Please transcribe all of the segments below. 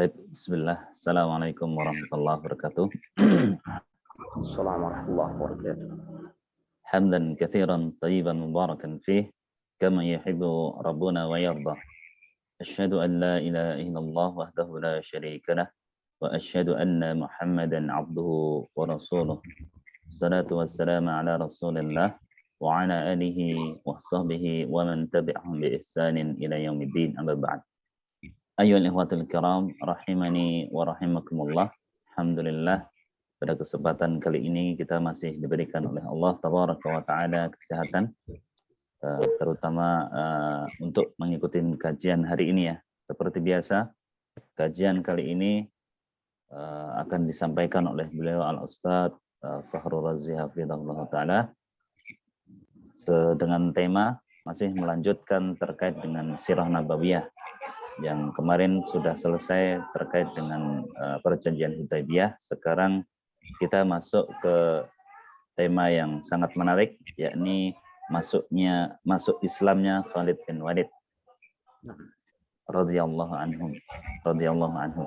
Baik, bismillah. Assalamualaikum warahmatullahi wabarakatuh. Assalamualaikum warahmatullahi wabarakatuh. Hamdan katsiran tayyiban mubarakan fih kama yuhibbu rabbuna wa yarda. Asyhadu an la ilaha illallah wahdahu la syarika lah wa asyhadu anna Muhammadan abduhu wa rasuluh. Salatu wassalamu ala Rasulillah wa ala alihi wa sahbihi wa man tabi'ahum bi ihsanin ila yaumiddin, amma ba'd. Ayyuhal ikhwatul kiram, rahimani wa rahimakumullah. Alhamdulillah, pada kesempatan kali ini kita masih diberikan oleh Allah Tabaraka wa Ta'ala kesehatan, terutama untuk mengikuti kajian hari ini ya. Seperti biasa, kajian kali ini akan disampaikan oleh beliau Al-Ustadz Fakhrul Razi Hafizahullah Ta'ala dengan tema masih melanjutkan terkait dengan Sirah Nabawiyah yang kemarin sudah selesai terkait dengan perjanjian Hudaybiyah. Sekarang kita masuk ke tema yang sangat menarik, yakni masuk Islamnya Khalid bin Walid radhiyallahu anhu.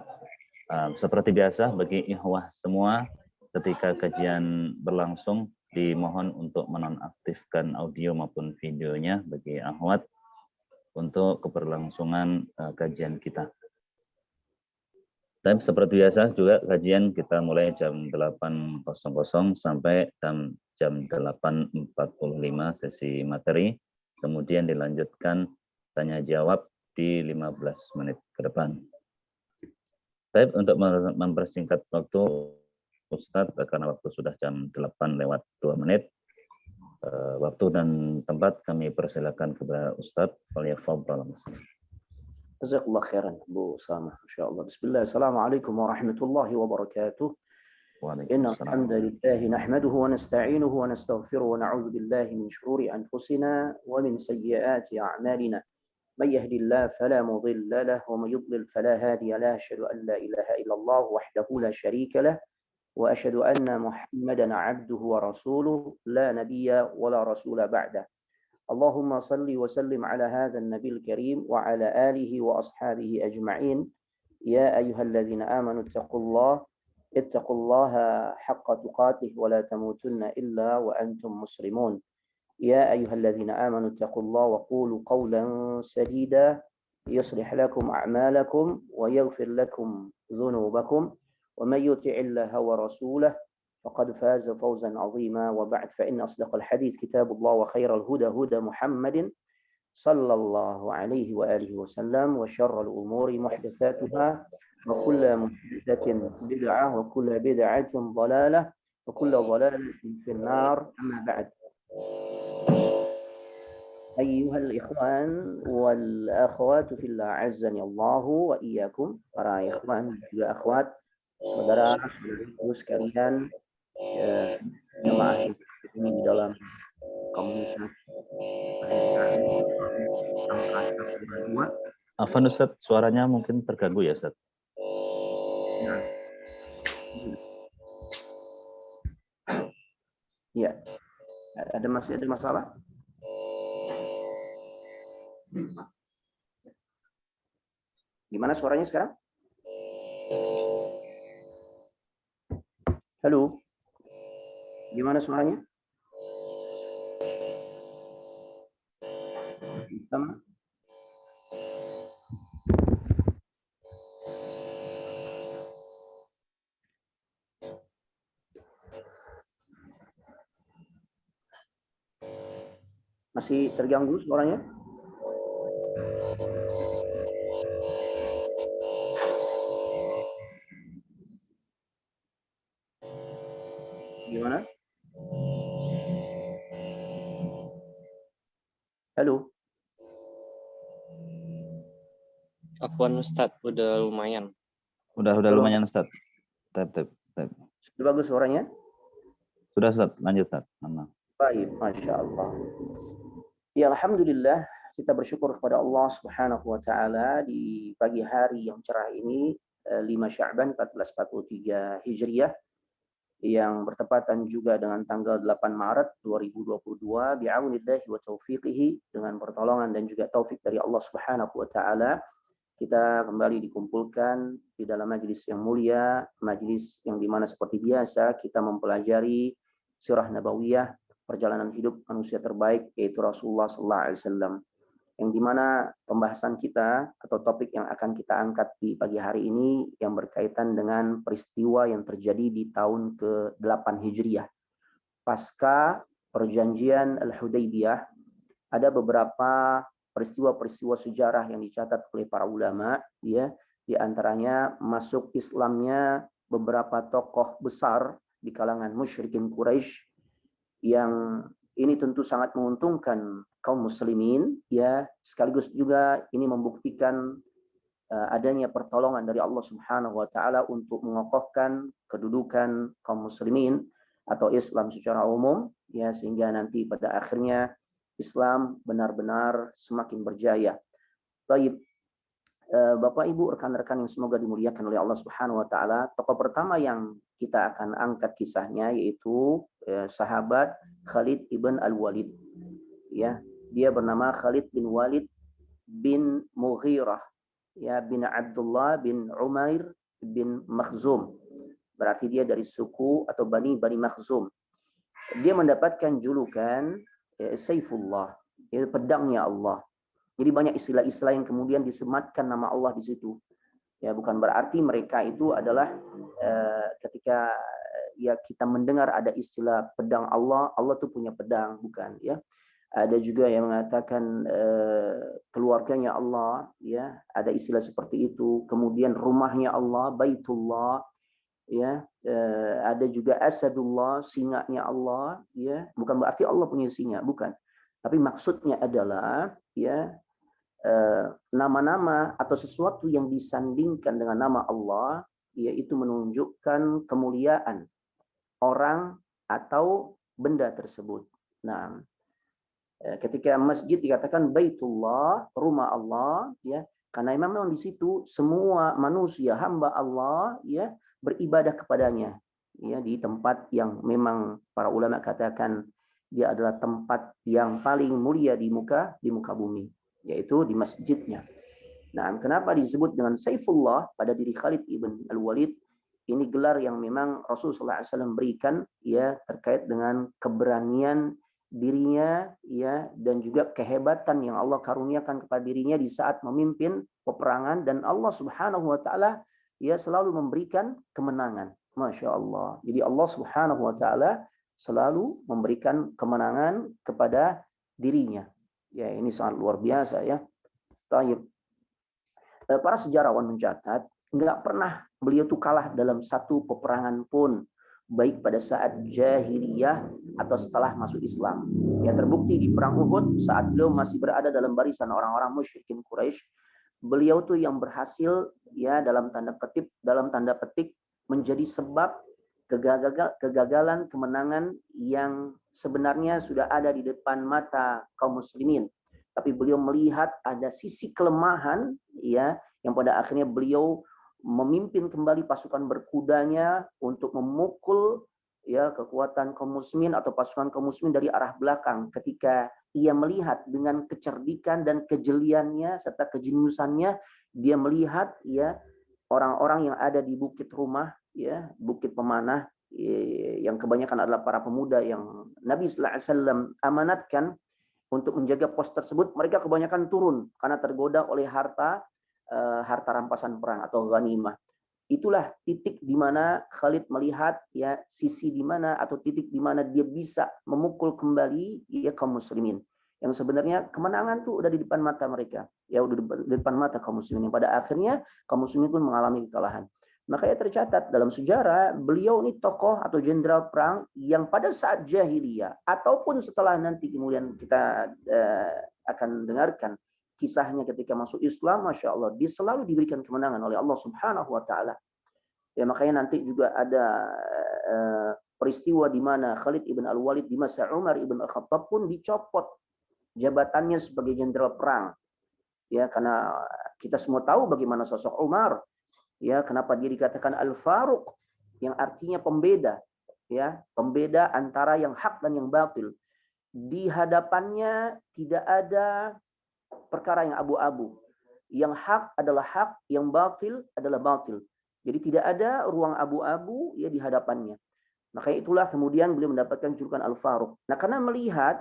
Seperti biasa bagi ikhwah semua, ketika kajian berlangsung dimohon untuk menonaktifkan audio maupun videonya bagi akhwat untuk keberlangsungan kajian kita. Dan seperti biasa juga kajian kita mulai jam 8.00 sampai jam 8.45 sesi materi, kemudian dilanjutkan tanya jawab di 15 menit ke depan. Tapi untuk mempersingkat waktu Ustadz, karena waktu sudah jam 8:02, waktu dan tempat kami persilakan kepada Ustadz. Falyafadhal. Jazakallah khairan Bu Samah, insyaallah. Bismillah. Assalamualaikum warahmatullahi wabarakatuh. Innal hamdalillah nahmaduhu wa nasta'inuhu wa nastaghfiruhu wa na'udzu billahi min shururi anfusina wa min sayyiati a'malina. May yahdihillahu fala mudilla lahu wa may yudlil fala hadiya lahu. Asyhadu an la ilaha illallah wahdahu la syarika lahu wa asyhadu anna Muhammadan 'abduhu wa rasuluhu la nabiyya wa la rasula ba'da. Allahumma salli wa sallim ala hadzal nabiyil karim wa ala alihi wa ashabihi ajma'in. Ya ayyuhalladzina amanu ittaqullaha haqqa tuqatih wa la tamutunna illa wa antum muslimun. Ya ayyuhalladzina amanu ittaqullaha wa qulu qawlan sadida yuslih lakum a'malakum wa yaghfir lakum dhunubakum wa may yuti'illaha wa rasulahu فقد فاز فوزا عظيما. وبعد فإن أصدق الحديث كتاب الله وخير الهدى هدى محمد صلى الله عليه وآله وسلم وشر الأمور محدثاتها وكل محدثة بدعة وكل بدعة ضلالة وكل ضلالة في النار. أما بعد، أيها الإخوان والأخوات في الله عزني الله وإياكم. Para ikhwan juga akhwat, saudara-saudari sekalian, jemaah di dalam komunitas. Afan Ustadz, suaranya mungkin terganggu ya Ustadz? Ya, masih ada masalah? Gimana suaranya sekarang? Halo? Gimana suaranya? Sama? Masih terganggu suaranya? Gimana? Halo. Afwan Ustadz, udah lumayan. Udah lumayan Ustadz. Sudah bagus suaranya? Sudah Ustadz, lanjut Ustadz. Baik, Masya Allah. Ya, Alhamdulillah, kita bersyukur kepada Allah Subhanahu wa Ta'ala di pagi hari yang cerah ini, 5 Sya'ban 1443 Hijriah, yang bertepatan juga dengan tanggal 8 Maret 2022, bi'aunillahi wa taufiqihi, dengan pertolongan dan juga taufik dari Allah Subhanahu wa Ta'ala. kita kembali dikumpulkan di dalam majelis yang mulia, majelis yang dimana seperti biasa kita mempelajari sirah nabawiyah, perjalanan hidup manusia terbaik yaitu Rasulullah SAW, yang dimana pembahasan kita atau topik yang akan kita angkat di pagi hari ini yang berkaitan dengan peristiwa yang terjadi di tahun ke-8 Hijriah. Pasca perjanjian Al-Hudaybiyah, ada beberapa peristiwa-peristiwa sejarah yang dicatat oleh para ulama, ya, di antaranya masuk Islamnya beberapa tokoh besar di kalangan musyrikin Quraisy, yang ini tentu sangat menguntungkan kaum muslimin, ya, sekaligus juga ini membuktikan adanya pertolongan dari Allah Subhanahu wa taala untuk mengokohkan kedudukan kaum muslimin atau Islam secara umum, ya, sehingga nanti pada akhirnya Islam benar-benar semakin berjaya. Baik, Bapak Ibu, rekan-rekan yang semoga dimuliakan oleh Allah Subhanahu wa taala, tokoh pertama yang kita akan angkat kisahnya yaitu sahabat Khalid ibn Al-Walid. Ya, dia bernama Khalid bin Walid bin Mughirah, ya, bin Abdullah bin Umair bin Makhzum. Berarti dia dari suku atau Bani Makhzum. Dia mendapatkan julukan Saifullah, yaitu pedangnya Allah. Jadi banyak istilah-istilah yang kemudian disematkan nama Allah di situ. Ya, bukan berarti mereka itu adalah ketika ya kita mendengar ada istilah pedang Allah, Allah tuh punya pedang, bukan, ya. Ada juga yang mengatakan keluarganya Allah, ya, ada istilah seperti itu. Kemudian rumahnya Allah, Baitullah, ya, ada juga Asadullah, singanya Allah, ya, bukan berarti Allah punya singa, bukan, tapi maksudnya adalah, ya, nama-nama atau sesuatu yang disandingkan dengan nama Allah, yaitu menunjukkan kemuliaan orang atau benda tersebut. Nah, ketika masjid dikatakan Baitullah, rumah Allah, ya, karena memang di situ semua manusia hamba Allah, ya, beribadah kepadanya, ya, di tempat yang memang para ulama katakan dia adalah tempat yang paling mulia di muka bumi, yaitu di masjidnya. Nah, kenapa disebut dengan Saifullah pada diri Khalid ibn Al-Walid? Ini gelar yang memang Rasulullah SAW berikan, ya, terkait dengan keberanian dirinya, ya, dan juga kehebatan yang Allah karuniakan kepada dirinya di saat memimpin peperangan, dan Allah Subhanahu wa taala, ya, selalu memberikan kemenangan. Masya Allah. Jadi Allah Subhanahu wa taala selalu memberikan kemenangan kepada dirinya. Ya, ini sangat luar biasa, ya. Baik. Para sejarawan mencatat, nggak pernah beliau tuh kalah dalam satu peperangan pun, baik pada saat jahiliyah atau setelah masuk Islam. Ya, terbukti di perang Uhud saat beliau masih berada dalam barisan orang-orang musyrikin Quraisy, beliau tuh yang berhasil, ya, dalam tanda petik menjadi sebab kegagalan kemenangan yang sebenarnya sudah ada di depan mata kaum muslimin. Tapi beliau melihat ada sisi kelemahan, ya, yang pada akhirnya beliau memimpin kembali pasukan berkudanya untuk memukul, ya, kekuatan kaum muslimin atau pasukan kaum muslimin dari arah belakang, ketika ia melihat dengan kecerdikan dan kejeliannya serta kejeniusannya, dia melihat, ya, orang-orang yang ada di bukit rumah, ya, bukit pemanah, yang kebanyakan adalah para pemuda yang Nabi sallallahu alaihi wasallam amanatkan untuk menjaga pos tersebut. Mereka kebanyakan turun karena tergoda oleh harta rampasan perang atau ghanimah. Itulah titik di mana Khalid melihat, ya, sisi di mana atau titik di mana dia bisa memukul kembali, ya, kaum muslimin. Yang sebenarnya kemenangan tuh udah di depan mata mereka, ya, udah di depan mata kaum muslimin. Yang pada akhirnya kaum muslimin pun mengalami kekalahan. Makanya tercatat dalam sejarah, beliau ini tokoh atau jenderal perang yang pada saat jahiliyah ataupun setelah nanti kemudian kita akan dengarkan kisahnya ketika masuk Islam, Masya Allah, dia selalu diberikan kemenangan oleh Allah Subhanahu wa taala. Ya, makanya nanti juga ada peristiwa di mana Khalid ibn Al-Walid di masa Umar ibn Al-Khattab pun dicopot jabatannya sebagai jenderal perang. Ya, karena kita semua tahu bagaimana sosok Umar. Ya, kenapa dia dikatakan Al-Faruq, yang artinya pembeda, ya, pembeda antara yang hak dan yang batil. Di hadapannya tidak ada perkara yang abu-abu. Yang hak adalah hak, yang batil adalah batil. Jadi tidak ada ruang abu-abu ya di hadapannya. Makanya itulah kemudian beliau mendapatkan julukan Al-Faruq. Nah, karena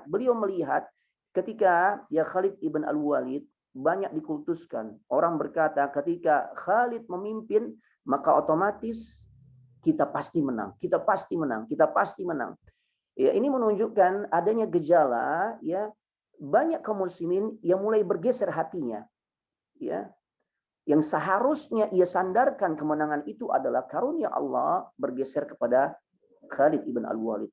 beliau melihat ketika ya Khalid ibn Al-Walid banyak dikultuskan. Orang berkata ketika Khalid memimpin, maka otomatis kita pasti menang, kita pasti menang, kita pasti menang. Ya, ini menunjukkan adanya gejala ya banyak kaum muslimin yang mulai bergeser hatinya. Ya, yang seharusnya ia sandarkan kemenangan itu adalah karunia Allah bergeser kepada Khalid ibn Al-Walid.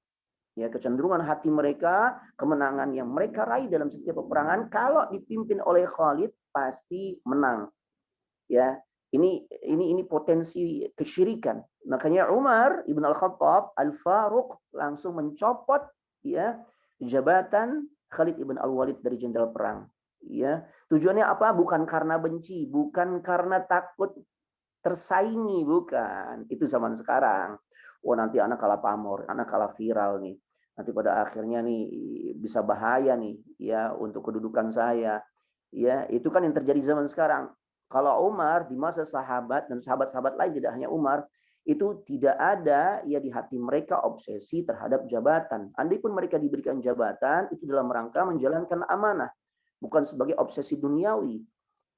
Ya, kecenderungan hati mereka, kemenangan yang mereka raih dalam setiap peperangan kalau dipimpin oleh Khalid pasti menang. Ya, ini potensi kesyirikan. Makanya Umar ibn Al-Khattab Al-Faruq langsung mencopot ya jabatan Khalid ibn Al-Walid dari jenderal perang. Ya, tujuannya apa? Bukan karena benci, bukan karena takut tersaingi, bukan. Itu zaman sekarang. Oh, nanti anak kalah pamor, anak kalah viral nih. Nanti pada akhirnya nih bisa bahaya nih ya untuk kedudukan saya. Ya, itu kan yang terjadi zaman sekarang. Kalau Umar di masa sahabat dan sahabat-sahabat lain, tidak hanya Umar, itu tidak ada ya di hati mereka obsesi terhadap jabatan. Andai pun mereka diberikan jabatan itu dalam rangka menjalankan amanah, bukan sebagai obsesi duniawi.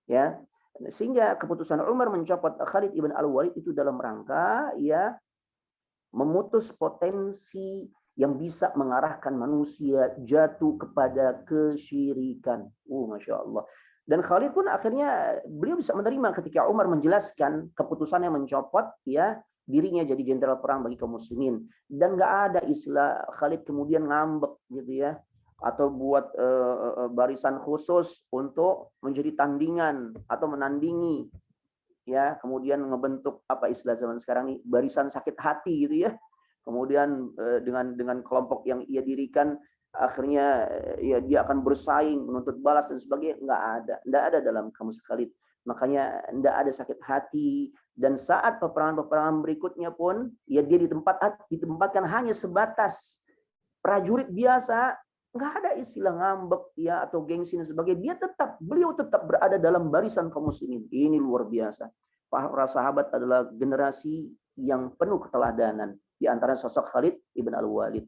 Ya, sehingga keputusan Umar mencopot Khalid ibn Al-Walid itu dalam rangka ya memutus potensi yang bisa mengarahkan manusia jatuh kepada kesyirikan. Masya Allah. Dan Khalid pun akhirnya beliau bisa menerima ketika Umar menjelaskan keputusannya mencopot ya dirinya jadi jenderal perang bagi kaum muslimin. Dan nggak ada istilah Khalid kemudian ngambek gitu ya, atau buat barisan khusus untuk menjadi tandingan atau menandingi ya, kemudian ngebentuk apa istilah zaman sekarang nih, barisan sakit hati gitu ya. Kemudian dengan kelompok yang ia dirikan akhirnya ya dia akan bersaing menuntut balas dan sebagainya. Nggak ada dalam kamus Khalid. Makanya nggak ada sakit hati. Dan saat peperangan berikutnya pun ya dia ditempatkan hanya sebatas prajurit biasa, nggak ada istilah ngambek ya atau gengsi dan sebagainya. Beliau tetap berada dalam barisan kaum muslimin. Ini luar biasa. Para sahabat adalah generasi yang penuh keteladanan. Di antara sosok Khalid ibn Al-Walid.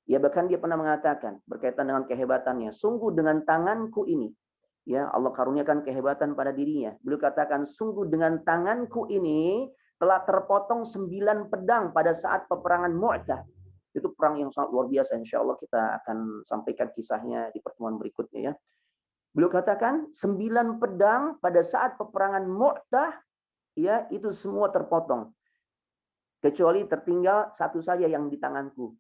Ya, bahkan dia pernah mengatakan berkaitan dengan kehebatannya, sungguh dengan tanganku ini, ya Allah karuniakan kehebatan pada dirinya. Beliau katakan, sungguh dengan tanganku ini telah terpotong 9 pedang pada saat peperangan Mu'tah. Itu perang yang sangat luar biasa. Insya Allah kita akan sampaikan kisahnya di pertemuan berikutnya ya. Beliau katakan 9 pedang pada saat peperangan Mu'tah ya itu semua terpotong. Kecuali tertinggal satu saja yang di tanganku.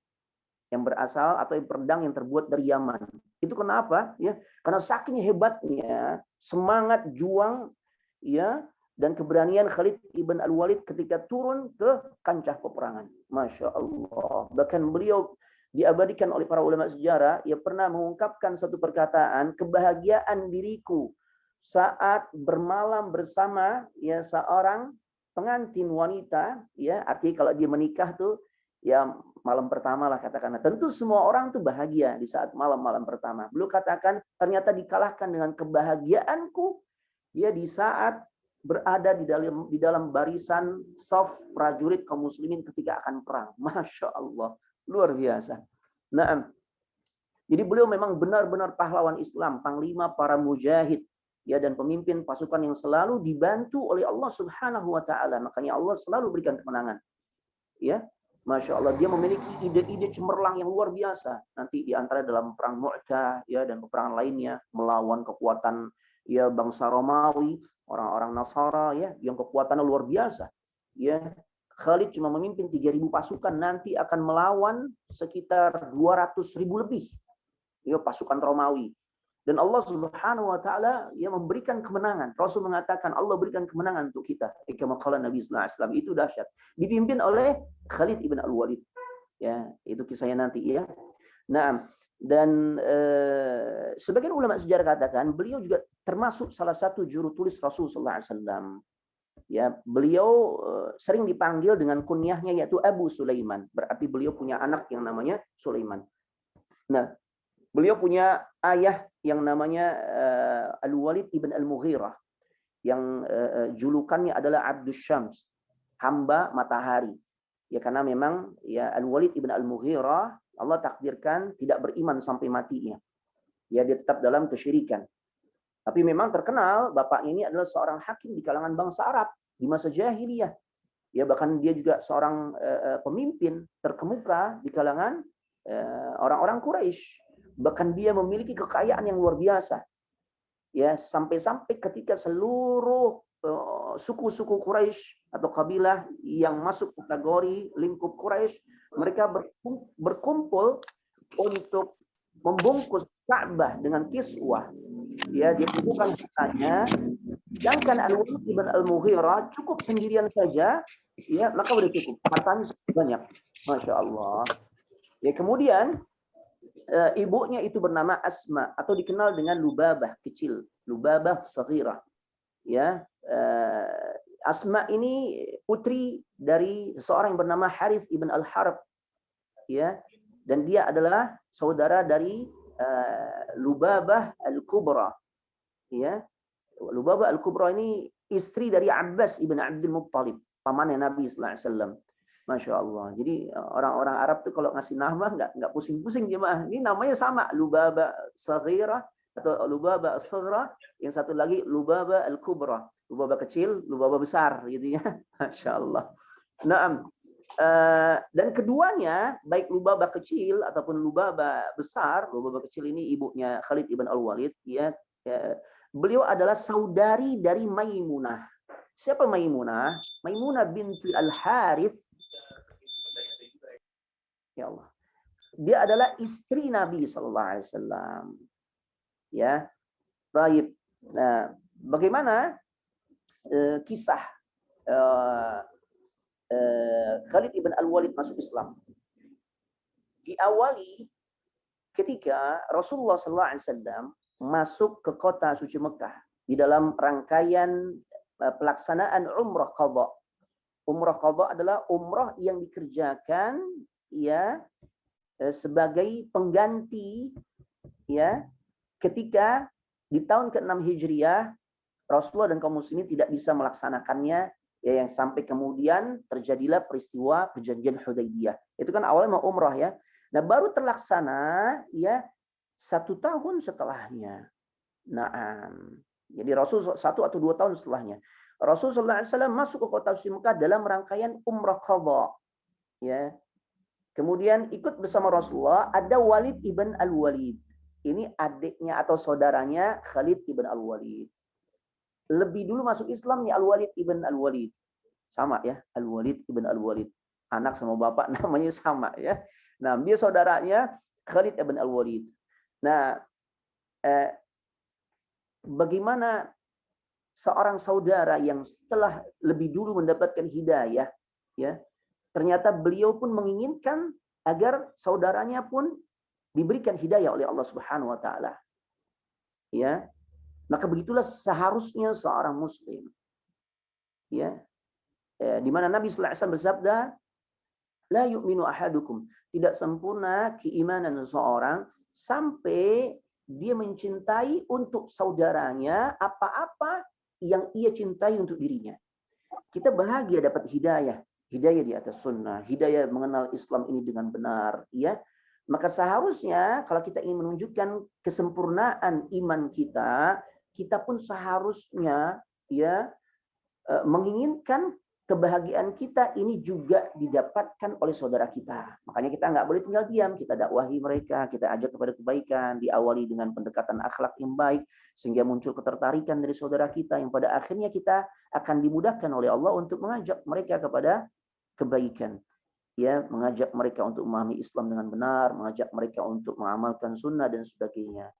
Yang berasal atau yang pedang yang terbuat dari Yaman. Itu kenapa? Ya, karena saking hebatnya semangat juang ya dan keberanian Khalid ibn Al-Walid ketika turun ke kancah peperangan. Masya Allah. Bahkan beliau diabadikan oleh para ulama sejarah, ia pernah mengungkapkan satu perkataan, kebahagiaan diriku saat bermalam bersama ya seorang pengantin wanita, ya artinya kalau dia menikah tuh ya malam pertama lah katakanlah. Tentu semua orang tuh bahagia di saat malam-malam pertama. Beliau katakan ternyata dikalahkan dengan kebahagiaanku ya di saat berada di dalam barisan saf prajurit kaum muslimin ketika akan perang. Masya Allah, luar biasa. Nah, jadi beliau memang benar-benar pahlawan Islam, panglima para mujahid. Ya, dan pemimpin pasukan yang selalu dibantu oleh Allah Subhanahu wa taala. Makanya Allah selalu berikan kemenangan. Ya, Masya Allah, dia memiliki ide-ide cemerlang yang luar biasa. Nanti di antara dalam perang Mu'tah ya dan peperangan lainnya melawan kekuatan ya bangsa Romawi, orang-orang Nasara ya yang kekuatannya luar biasa. Ya, Khalid cuma memimpin 3.000 pasukan, nanti akan melawan sekitar 200.000 lebih ya pasukan Romawi. Dan Allah Subhanahu wa taala yang memberikan kemenangan. Rasul mengatakan Allah berikan kemenangan untuk kita. Kama qala Nabi sallallahu alaihi wasallam, itu dahsyat. Dipimpin oleh Khalid ibn Al-Walid. Ya, itu kisahnya nanti ya. Nah, dan sebagian ulama sejarah katakan beliau juga termasuk salah satu juru tulis Rasul sallallahu alaihi wasallam. Ya, beliau sering dipanggil dengan kunyahnya yaitu Abu Sulaiman. Berarti beliau punya anak yang namanya Sulaiman. Nah, beliau punya ayah yang namanya Al-Walid ibn Al-Mughirah. yang julukannya adalah Abdus Syams, hamba matahari. Ya karena memang ya Al-Walid ibn Al-Mughirah Allah takdirkan tidak beriman sampai matinya. Ya dia tetap dalam kesyirikan. Tapi memang terkenal bapaknya ini adalah seorang hakim di kalangan bangsa Arab di masa jahiliyah. Ya bahkan dia juga seorang pemimpin terkemuka di kalangan orang-orang Quraisy. Bahkan dia memiliki kekayaan yang luar biasa. Ya, sampai-sampai ketika seluruh suku-suku Quraisy atau kabilah yang masuk kategori lingkup Quraisy, mereka berkumpul untuk membungkus Ka'bah dengan kiswah. Ya, dibukukan hartanya. Sedangkan Al-Walid ibn Al-Mughirah cukup sendirian saja, ya maka udah cukup. Hartanya banyak, masya Allah. Ya kemudian ibunya itu bernama Asma atau dikenal dengan Lubabah kecil, Lubabah saghirah. Ya, Asma ini putri dari seorang yang bernama Harith ibn Al-Harb. Ya, dan dia adalah saudara dari Lubabah Al-Kubra. Ya, Lubabah Al-Kubra ini istri dari Abbas ibn Abdul Muttalib, pamannya Nabi sallallahu alaihi wasallam. Masya Allah. Jadi orang-orang Arab tuh kalau ngasih nama nggak pusing-pusing jemaah. Ini namanya sama, Lubabah Saghirah atau Lubabah Saghirah. Yang satu lagi Lubabah Al-Kubra. Lubabah kecil, Lubabah besar, gitu ya. Masya Allah. Nah, dan keduanya, baik Lubabah kecil ataupun Lubabah besar, Lubabah kecil ini ibunya Khalid ibn Al-Walid, ya, beliau adalah saudari dari Maimunah. Siapa Maimunah? Maimunah binti Al-Harith. Ya Allah. Dia adalah istri Nabi sallallahu alaihi wasallam. Ya. Baik. Nah, bagaimana kisah Khalid ibn Al-Walid masuk Islam? Diawali ketika Rasulullah sallallahu alaihi wasallam masuk ke kota suci Mekah di dalam rangkaian pelaksanaan umrah qadha. Umrah qadha adalah umrah yang dikerjakan ya sebagai pengganti ya ketika di tahun ke-6 Hijriah Rasulullah dan kaum muslimin tidak bisa melaksanakannya ya, yang sampai kemudian terjadilah peristiwa perjanjian Hudaybiyah. Itu kan awalnya mau umrah ya. Nah, baru terlaksana ya 1 tahun setelahnya. Nah, jadi Rasul 1 atau 2 tahun setelahnya. Rasulullah SAW masuk ke kota suci Mekah dalam rangkaian umrah qadha. Ya. Kemudian ikut bersama Rasulullah ada Walid ibn Al-Walid. Ini adiknya atau saudaranya Khalid ibn Al-Walid. Lebih dulu masuk Islam nih Al-Walid ibn Al-Walid. Sama ya, Al-Walid ibn Al-Walid. Anak sama bapak namanya sama ya. Nah, dia saudaranya Khalid ibn Al-Walid. Nah, bagaimana seorang saudara yang setelah lebih dulu mendapatkan hidayah ya, ternyata beliau pun menginginkan agar saudaranya pun diberikan hidayah oleh Allah Subhanahu wa taala. Ya. Maka begitulah seharusnya seorang muslim. Ya. Di mana Nabi sallallahu alaihi wasallam bersabda, "La yu'minu ahadukum." Tidak sempurna keimanan seseorang sampai dia mencintai untuk saudaranya apa-apa yang ia cintai untuk dirinya. Kita bahagia dapat hidayah. Hidayah di atas sunnah, hidayah mengenal Islam ini dengan benar, ya. Maka seharusnya kalau kita ingin menunjukkan kesempurnaan iman kita, kita pun seharusnya ya menginginkan kebahagiaan kita ini juga didapatkan oleh saudara kita. Makanya kita nggak boleh tinggal diam, kita dakwahi mereka, kita ajak kepada kebaikan, diawali dengan pendekatan akhlak yang baik, sehingga muncul ketertarikan dari saudara kita yang pada akhirnya kita akan dimudahkan oleh Allah untuk mengajak mereka kepada kebaikan. Ya, mengajak mereka untuk memahami Islam dengan benar, mengajak mereka untuk mengamalkan sunnah dan sebagainya.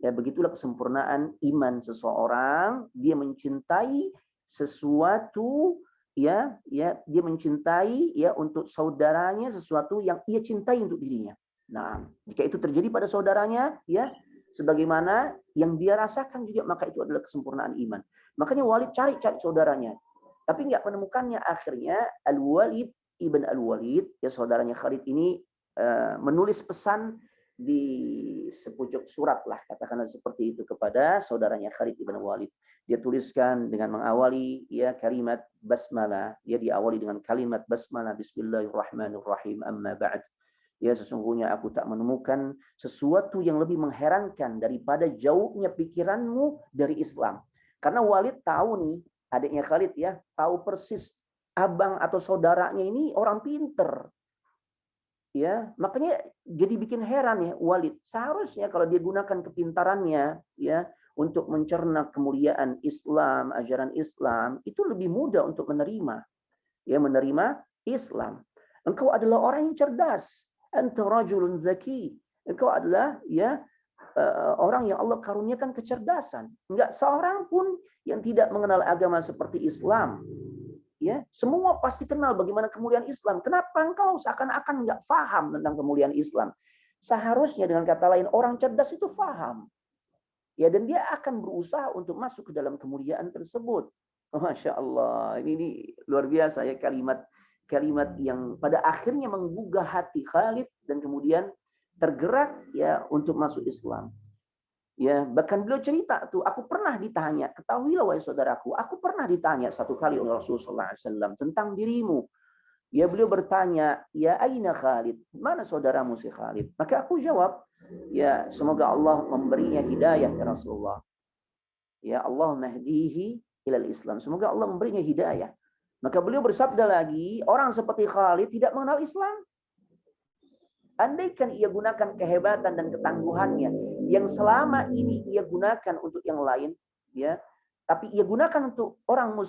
Ya, begitulah kesempurnaan iman seseorang, dia mencintai sesuatu ya dia mencintai ya untuk saudaranya sesuatu yang ia cintai untuk dirinya. Nah, jika itu terjadi pada saudaranya ya sebagaimana yang dia rasakan juga, maka itu adalah kesempurnaan iman. Makanya Walid cari saudaranya, tapi nggak menemukannya. Akhirnya Al-Walid ibn Al-Walid ya saudaranya Khalid ini menulis pesan di sepojok surat lah, katakanlah seperti itu, kepada saudaranya Khalid ibn Walid. Dia tuliskan dengan mengawali ya kalimat basmalah. Dia diawali dengan kalimat basmalah, Bismillahirrahmanirrahim, amma ba'd. Ya, sesungguhnya aku tak menemukan sesuatu yang lebih mengherankan daripada jauhnya pikiranmu dari Islam. Karena Walid tahu nih, adiknya Khalid ya, tahu persis abang atau saudaranya ini orang pinter. Ya, makanya jadi bikin heran ya Walid. Seharusnya kalau dia gunakan kepintarannya ya untuk mencerna kemuliaan Islam, ajaran Islam, itu lebih mudah untuk menerima. Ya, menerima Islam. Engkau adalah orang yang cerdas. Anta rajulun zaki. Engkau adalah ya orang yang Allah karuniakan kecerdasan. Enggak seorang pun yang tidak mengenal agama seperti Islam. Ya, semua pasti kenal bagaimana kemuliaan Islam. Kenapa engkau seakan-akan nggak paham tentang kemuliaan Islam? Seharusnya dengan kata lain orang cerdas itu paham. Ya, dan dia akan berusaha untuk masuk ke dalam kemuliaan tersebut. Masya Allah, ini luar biasa ya kalimat yang pada akhirnya menggugah hati Khalid dan kemudian tergerak ya untuk masuk Islam. Ya, bahkan beliau cerita tuh, aku pernah ditanya, ketahuilah wahai saudaraku, aku pernah ditanya satu kali oleh Rasulullah SAW tentang dirimu. Ya, beliau bertanya, ya aina Khalid, mana saudaramu si Khalid? Maka aku jawab, ya semoga Allah memberinya hidayah ya Rasulullah. Ya Allah mahdihi ilal Islam, semoga Allah memberinya hidayah. Maka beliau bersabda lagi, orang seperti Khalid tidak mengenal Islam. Andaikan ia gunakan kehebatan dan ketangguhannya yang selama ini ia gunakan untuk yang lain, ya, tapi ia gunakan untuk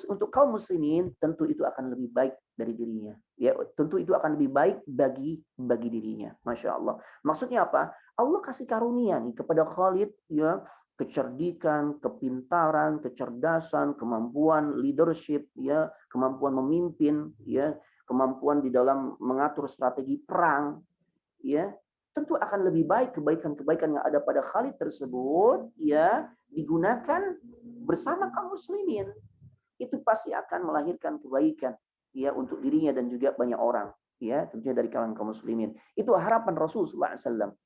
untuk kaum muslimin, tentu itu akan lebih baik dari dirinya. Ya, tentu itu akan lebih baik bagi dirinya. Masya Allah. Maksudnya apa? Allah kasih karunia nih kepada Khalid, ya, kecerdikan, kepintaran, kecerdasan, kemampuan leadership, ya, kemampuan memimpin, ya, kemampuan di dalam mengatur strategi perang. Ya, tentu akan lebih baik kebaikan-kebaikan yang ada pada Khalid tersebut ya digunakan bersama kaum muslimin. Itu pasti akan melahirkan kebaikan ya untuk dirinya dan juga banyak orang ya, tentunya dari kalangan kaum muslimin. Itu harapan Rasulullah SAW.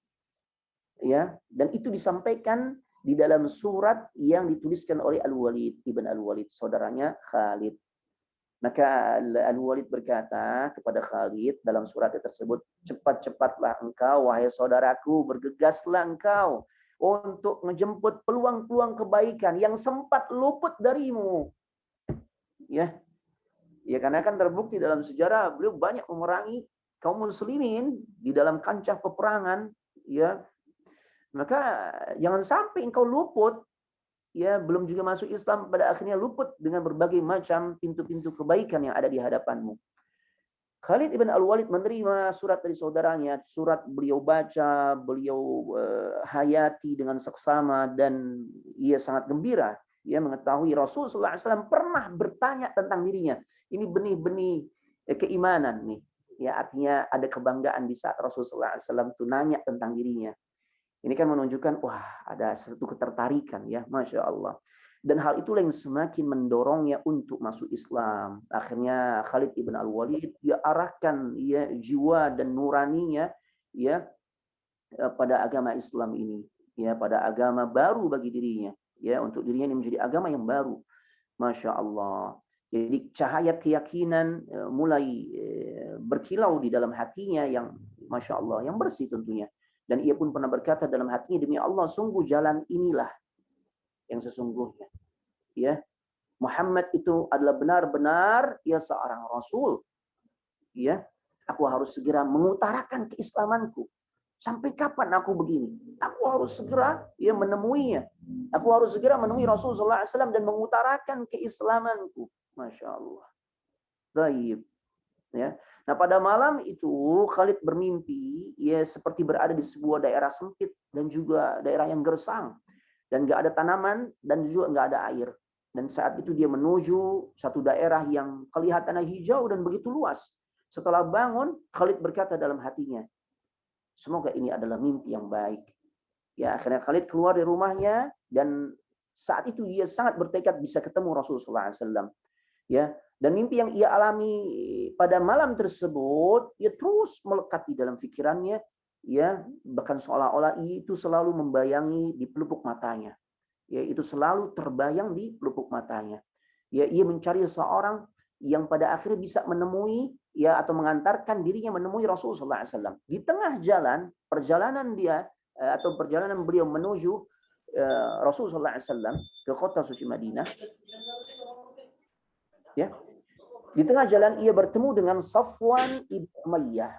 Ya, dan itu disampaikan di dalam surat yang dituliskan oleh Al-Walid ibn Al-Walid, saudaranya Khalid. Maka Al-Walid berkata kepada Khalid dalam surat tersebut, cepat-cepatlah engkau, wahai saudaraku, bergegaslah engkau untuk menjemput peluang-peluang kebaikan yang sempat luput darimu. Ya, ya karena kan terbukti dalam sejarah beliau banyak memerangi kaum muslimin di dalam kancah peperangan. Ya, maka jangan sampai engkau luput. Ya, belum juga masuk Islam, pada akhirnya luput dengan berbagai macam pintu-pintu kebaikan yang ada di hadapanmu. Khalid ibn Al-Walid menerima surat dari saudaranya, surat beliau baca, beliau hayati dengan seksama dan ia sangat gembira. Ia mengetahui Rasulullah SAW pernah bertanya tentang dirinya. Ini benih-benih keimanan nih. Ya, artinya ada kebanggaan di saat Rasulullah SAW itu nanya tentang dirinya. Ini kan menunjukkan, wah ada satu ketertarikan ya, Masya Allah. Dan hal itulah yang semakin mendorongnya untuk masuk Islam. Akhirnya Khalid ibn Al-Walid dia arahkan ya jiwa dan nuraninya ya pada agama Islam ini, ya pada agama baru bagi dirinya, ya untuk dirinya ini menjadi agama yang baru. Masya Allah. Jadi cahaya keyakinan mulai berkilau di dalam hatinya yang Masya Allah, yang bersih tentunya. Dan ia pun pernah berkata dalam hatinya, demi Allah, sungguh jalan inilah yang sesungguhnya. Ya, Muhammad itu adalah benar-benar ia seorang Rasul. Ya, aku harus segera mengutarakan keislamanku. Sampai kapan aku begini? Aku harus segera ya menemuinya. Aku harus segera menemui Rasulullah SAW dan mengutarakan keislamanku. Masya Allah. Taib. Ya. Nah pada malam itu Khalid bermimpi ya seperti berada di sebuah daerah sempit dan juga daerah yang gersang dan nggak ada tanaman dan juga nggak ada air. Dan saat itu dia menuju satu daerah yang kelihatannya hijau dan begitu luas. Setelah bangun Khalid berkata dalam hatinya, semoga ini adalah mimpi yang baik. Ya akhirnya Khalid keluar dari rumahnya dan saat itu dia sangat bertekad bisa ketemu Rasulullah SAW. Ya, dan mimpi yang ia alami pada malam tersebut, ia terus melekat di dalam pikirannya, ya bahkan seolah-olah itu selalu membayangi di pelupuk matanya. Ya, itu selalu terbayang di pelupuk matanya. Ya, ia mencari seorang yang pada akhirnya bisa menemui ya atau mengantarkan dirinya menemui Rasulullah SAW. Di tengah jalan perjalanan dia atau perjalanan beliau menuju Rasulullah SAW ke kota suci Madinah. Ya, di tengah jalan ia bertemu dengan Safwan ibn Umayyah.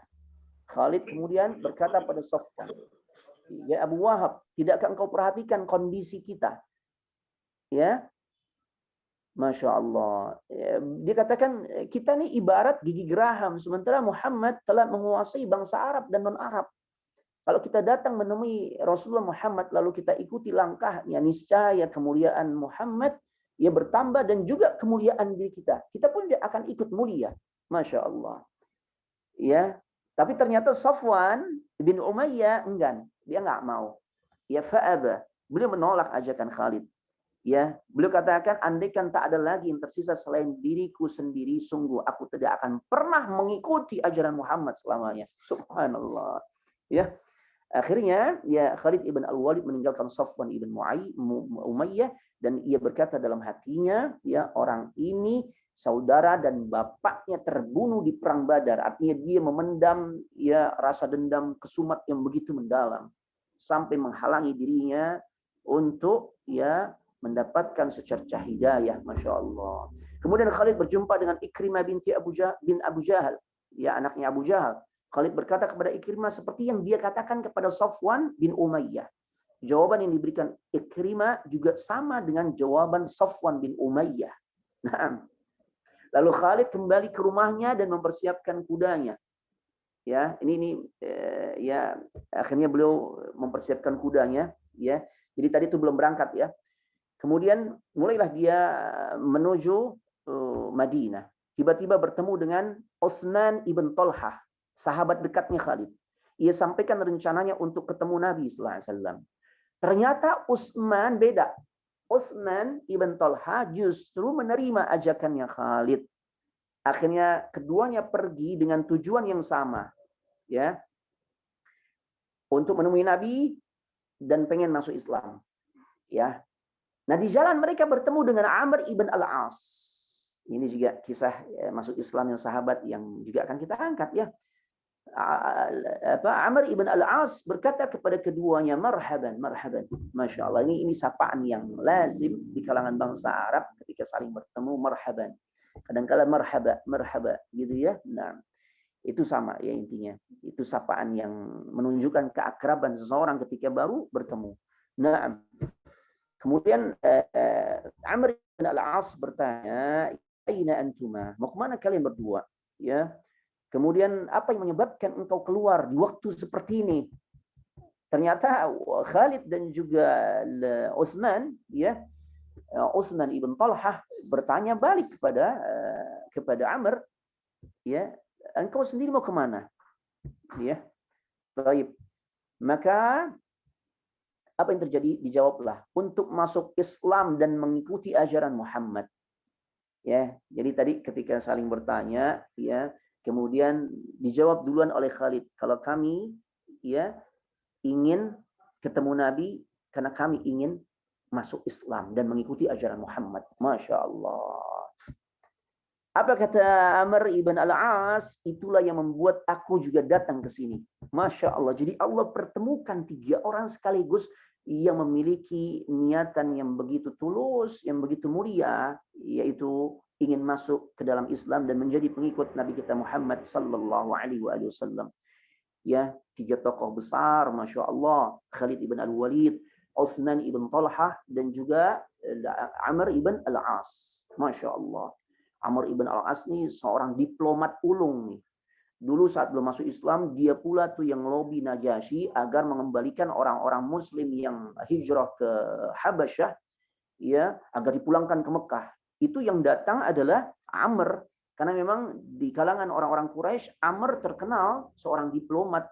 Khalid kemudian berkata pada Safwan, ya Abu Wahab, tidakkah engkau perhatikan kondisi kita? Ya, Masya Allah. Dia katakan kita ini ibarat gigi geraham, sementara Muhammad telah menguasai bangsa Arab dan non-Arab. Kalau kita datang menemui Rasulullah Muhammad lalu kita ikuti langkahnya, niscaya kemuliaan Muhammad ia bertambah dan juga kemuliaan diri kita. Kita pun akan ikut mulia. Masya Allah. Ya, tapi ternyata Safwan bin Umayyah enggan, dia nggak mau. Ya fa'aba, beliau menolak ajakan Khalid. Ya, beliau katakan andaikan tak ada lagi yang tersisa selain diriku sendiri, sungguh aku tidak akan pernah mengikuti ajaran Muhammad selamanya. Subhanallah. Ya. Akhirnya ya Khalid ibn Al-Walid meninggalkan Safwan ibn Umayyah dan ia berkata dalam hatinya, ya orang ini saudara dan bapaknya terbunuh di perang Badar. Artinya dia memendam ya rasa dendam kesumat yang begitu mendalam sampai menghalangi dirinya untuk ya mendapatkan secercah hidayah. Masya Allah. Kemudian Khalid berjumpa dengan Ikrimah bin Abu Jahal, ya anaknya Abu Jahal. Khalid berkata kepada Ikrimah seperti yang dia katakan kepada Safwan bin Umayyah. Jawaban yang diberikan Ikrimah juga sama dengan jawaban Safwan bin Umayyah. Nah, lalu Khalid kembali ke rumahnya dan mempersiapkan kudanya. Ya, ini ya akhirnya beliau mempersiapkan kudanya. Ya, jadi tadi itu belum berangkat ya. Kemudian mulailah dia menuju Madinah. Tiba-tiba bertemu dengan Utsman ibn Talhah, sahabat dekatnya Khalid. Ia sampaikan rencananya untuk ketemu Nabi sallallahu alaihi wasallam. Ternyata Utsman beda. Utsman ibn Talhah justru menerima ajakannya Khalid. Akhirnya keduanya pergi dengan tujuan yang sama, ya. Untuk menemui Nabi dan pengen masuk Islam, ya. Nah, di jalan mereka bertemu dengan Amr ibn Al-As. Ini juga kisah masuk Islam yang sahabat yang juga akan kita angkat ya. Amr ibn Al-As berkata kepada keduanya, marhaban, marhaban. Masya Allah, ini sapaan yang lazim di kalangan bangsa Arab ketika saling bertemu, marhaban. Kadang-kala marhaba, marhaba gitu ya. Nah, itu sama ya intinya. Itu sapaan yang menunjukkan keakraban seseorang ketika baru bertemu. Nah, kemudian Amr bin Al-As bertanya, "Aina antuma?" Mau kemana kalian berdua? Ya. Kemudian apa yang menyebabkan engkau keluar di waktu seperti ini? Ternyata Khalid dan juga Utsman, ya, Utsman ibn Talhah bertanya balik kepada Amr, ya, engkau sendiri mau kemana? Ya, baik. Maka apa yang terjadi? Dijawablah untuk masuk Islam dan mengikuti ajaran Muhammad. Ya, jadi tadi ketika saling bertanya, ya, kemudian dijawab duluan oleh Khalid, kalau kami ya ingin ketemu Nabi karena kami ingin masuk Islam dan mengikuti ajaran Muhammad. Masya Allah. Apa kata Amr ibn Al-As? Itulah yang membuat aku juga datang ke sini. Masya Allah. Jadi Allah pertemukan 3 orang sekaligus yang memiliki niatan yang begitu tulus, yang begitu mulia, yaitu ingin masuk ke dalam Islam dan menjadi pengikut Nabi kita Muhammad sallallahu alaihi wasallam. Ya, 3 tokoh besar, Masya Allah. Khalid ibn Al-Walid, Utsman ibn Talhah, dan juga Amr ibn Al-As. Masya Allah. Amr ibn Al-As ini seorang diplomat ulung nih. Dulu saat belum masuk Islam, dia pula tuh yang lobi Najasyi agar mengembalikan orang-orang Muslim yang hijrah ke Habasyah, ya, agar dipulangkan ke Mekah. Itu yang datang adalah Amr, karena memang di kalangan orang-orang Quraisy Amr terkenal seorang diplomat,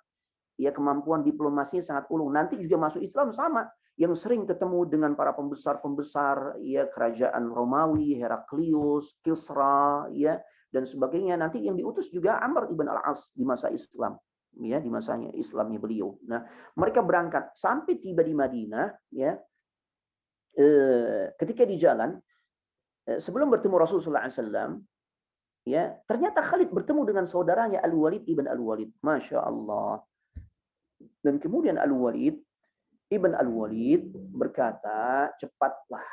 ya, kemampuan diplomasinya sangat ulung. Nanti juga masuk Islam sama, yang sering ketemu dengan para pembesar-pembesar, ya, kerajaan Romawi, Heraklius, Kisra, ya, dan sebagainya. Nanti yang diutus juga Amr ibn Al-As di masa Islam. ya di masanya Islamnya beliau. Nah, mereka berangkat sampai tiba di Madinah, ya. Ketika di jalan, sebelum bertemu Rasulullah SAW, ya ternyata Khalid bertemu dengan saudaranya Al-Walid ibn Al-Walid, masya Allah. Dan kemudian Al-Walid ibn Al-Walid berkata, cepatlah,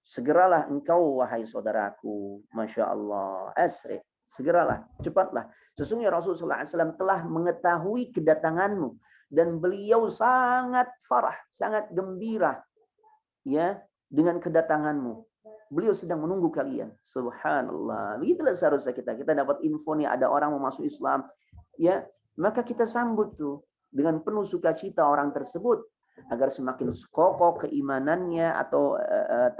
segeralah engkau wahai saudaraku, masya Allah, asri, segeralah, cepatlah. Sesungguhnya Rasulullah SAW telah mengetahui kedatanganmu dan beliau sangat farah, sangat gembira, ya, dengan kedatanganmu. Beliau sedang menunggu kalian. Subhanallah. Begitulah seharusnya kita dapat info nih ada orang mau masuk Islam, ya, maka kita sambut tuh dengan penuh sukacita orang tersebut agar semakin kokoh keimanannya atau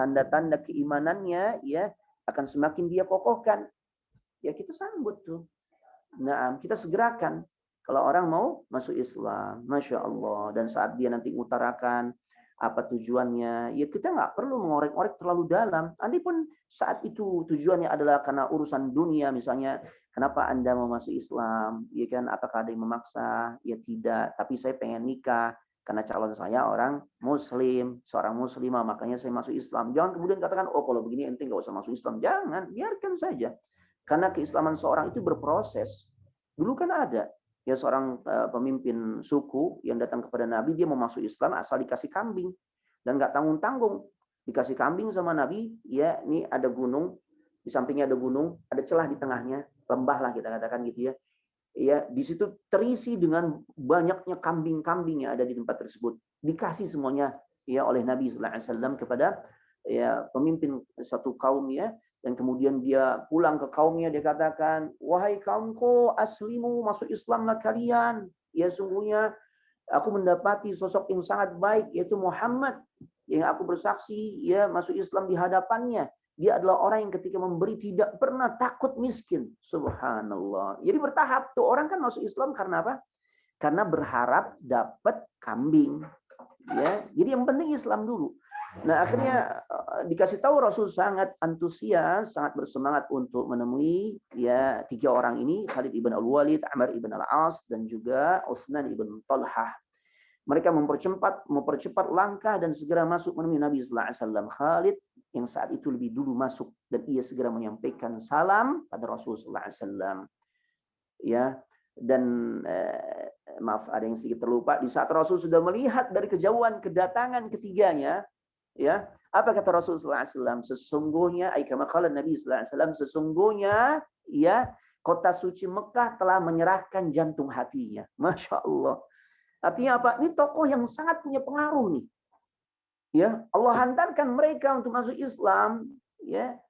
tanda-tanda keimanannya, ya, akan semakin dia kokohkan. Ya kita sambut tuh. Nah, kita segerakan kalau orang mau masuk Islam, masya Allah. Dan saat dia nanti mengutarakan apa tujuannya, ya kita nggak perlu mengorek-orek terlalu dalam. Andai pun saat itu tujuannya adalah karena urusan dunia, misalnya, kenapa Anda mau masuk Islam? Ya kan, apakah ada yang memaksa? Ya tidak. Tapi saya pengen nikah karena calon saya orang Muslim, seorang Muslimah, makanya saya masuk Islam. Jangan kemudian katakan, oh kalau begini ente nggak usah masuk Islam. Jangan, biarkan saja. Karena keislaman seorang itu berproses. Dulu kan ada ya seorang pemimpin suku yang datang kepada Nabi, dia mau masuk Islam asal dikasih kambing dan nggak tanggung-tanggung, dikasih kambing sama Nabi, ya ini ada gunung, di sampingnya ada gunung, ada celah di tengahnya, lembah lah kita katakan gitu ya. Ya di situ terisi dengan banyaknya kambing-kambing yang ada di tempat tersebut, dikasih semuanya ya oleh Nabi Sallallahu Alaihi Wasallam kepada ya pemimpin satu kaum ya. Dan kemudian dia pulang ke kaumnya, dia katakan, wahai kaumku, aslimu, masuk Islamlah kalian. Ya sungguhnya aku mendapati sosok yang sangat baik, yaitu Muhammad, yang aku bersaksi ya masuk Islam di hadapannya. Dia adalah orang yang ketika memberi tidak pernah takut miskin. Subhanallah. Jadi bertahap tuh orang kan masuk Islam karena apa? Karena berharap dapat kambing. Ya, jadi yang penting Islam dulu. Nah akhirnya dikasih tahu Rasul sangat antusias, sangat bersemangat untuk menemui ya 3 orang ini, Khalid ibn Al-Walid, Amr ibn Al-As, dan juga Utsman ibn Talhah. Mereka mempercepat langkah dan segera masuk menemui Nabi Sallallahu Alaihi Wasallam. Khalid yang saat itu lebih dulu masuk dan ia segera menyampaikan salam pada Rasul Sallallahu Alaihi Wasallam. Ya, dan maaf ada yang sedikit terlupa, di saat Rasul sudah melihat dari kejauhan kedatangan ketiganya, ya, apa kata Rasulullah SAW? Sesungguhnya, kama qala Nabi SAW, sesungguhnya, ya, kota suci Mekah telah menyerahkan jantung hatinya. Masya Allah. Artinya apa? Ini tokoh yang sangat punya pengaruh nih. Ya, Allah hantarkan mereka untuk masuk Islam. Ya,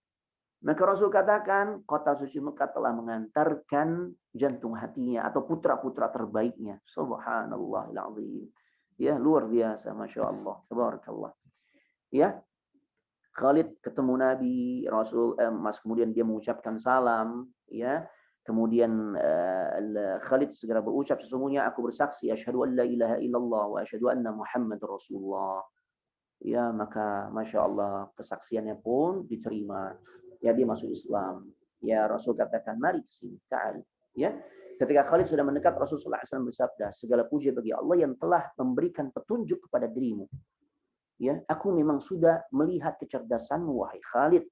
maka Rasul katakan, kota suci Mekah telah mengantarkan jantung hatinya atau putra-putra terbaiknya. Subhanallahil-azim. Ya, luar biasa, masya Allah. Tabarakallah. Ya, Khalid ketemu Nabi Rasul, kemudian dia mengucapkan salam, ya. Kemudian Khalid segera berucap, sesungguhnya aku bersaksi asyhadu an la ilaha illallah wa asyhadu anna Muhammadar Rasulullah. Ya, maka masya Allah kesaksiannya pun diterima. Ya, dia masuk Islam. Ya, Rasul katakan, mari kesini, ta'al. Ya, ketika Khalid sudah mendekat, Rasulullah SAW bersabda, segala puji bagi Allah yang telah memberikan petunjuk kepada dirimu. Ya, aku memang sudah melihat kecerdasanmu wahai Khalid.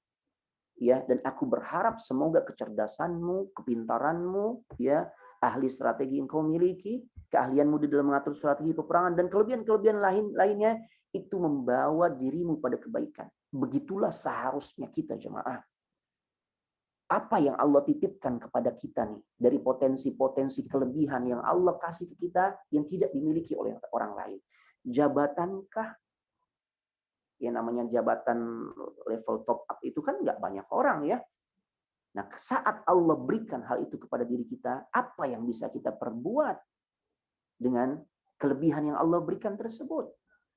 Ya, dan aku berharap semoga kecerdasanmu, kepintaranmu, ya, ahli strategi yang kau miliki, keahlianmu di dalam mengatur strategi peperangan dan kelebihan-kelebihan lainnya itu membawa dirimu pada kebaikan. Begitulah seharusnya kita jemaah. Apa yang Allah titipkan kepada kita nih dari potensi-potensi kelebihan yang Allah kasih ke kita yang tidak dimiliki oleh orang lain. Jabatankah? Ya namanya jabatan level top up itu kan nggak banyak orang ya. Nah saat Allah berikan hal itu kepada diri kita, apa yang bisa kita perbuat dengan kelebihan yang Allah berikan tersebut?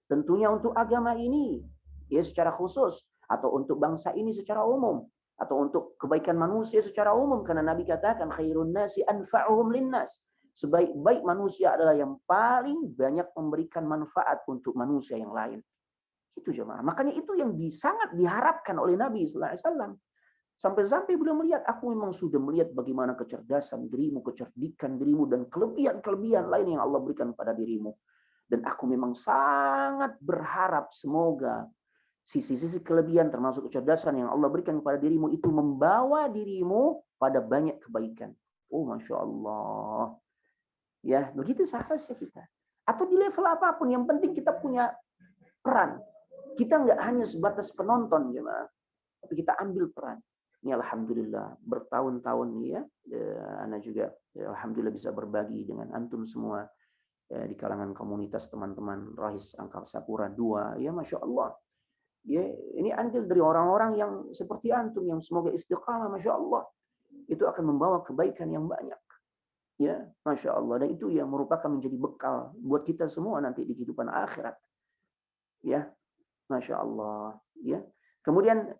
Tentunya untuk agama ini ya secara khusus, atau untuk bangsa ini secara umum, atau untuk kebaikan manusia secara umum, karena Nabi katakan khairun nasi anfa'uhum linnas. Sebaik-baik manusia adalah yang paling banyak memberikan manfaat untuk manusia yang lain. Itu jemaah. Makanya itu yang sangat diharapkan oleh Nabi Sallallahu Alaihi Wasallam. Sampai-sampai beliau melihat, aku memang sudah melihat bagaimana kecerdasan dirimu, kecerdikan dirimu, dan kelebihan-kelebihan lain yang Allah berikan pada dirimu. Dan aku memang sangat berharap semoga sisi-sisi kelebihan termasuk kecerdasan yang Allah berikan kepada dirimu itu membawa dirimu pada banyak kebaikan. Oh, Masya Allah. Ya, begitu seharusnya kita. Atau di level apapun, yang penting kita punya peran. Kita nggak hanya sebatas penonton, jemaah, tapi kita ambil peran. Ini alhamdulillah bertahun-tahun ya, Ana juga alhamdulillah bisa berbagi dengan antum semua di kalangan komunitas teman-teman Rahis Angkasa Pura II. Ya, Masya Allah. Ya, ini andil dari orang-orang yang seperti antum yang semoga istiqamah, Masya Allah. Itu akan membawa kebaikan yang banyak. Ya, Masya Allah. Dan itu yang merupakan menjadi bekal buat kita semua nanti di kehidupan akhirat. Ya, Masya Allah. Ya. Kemudian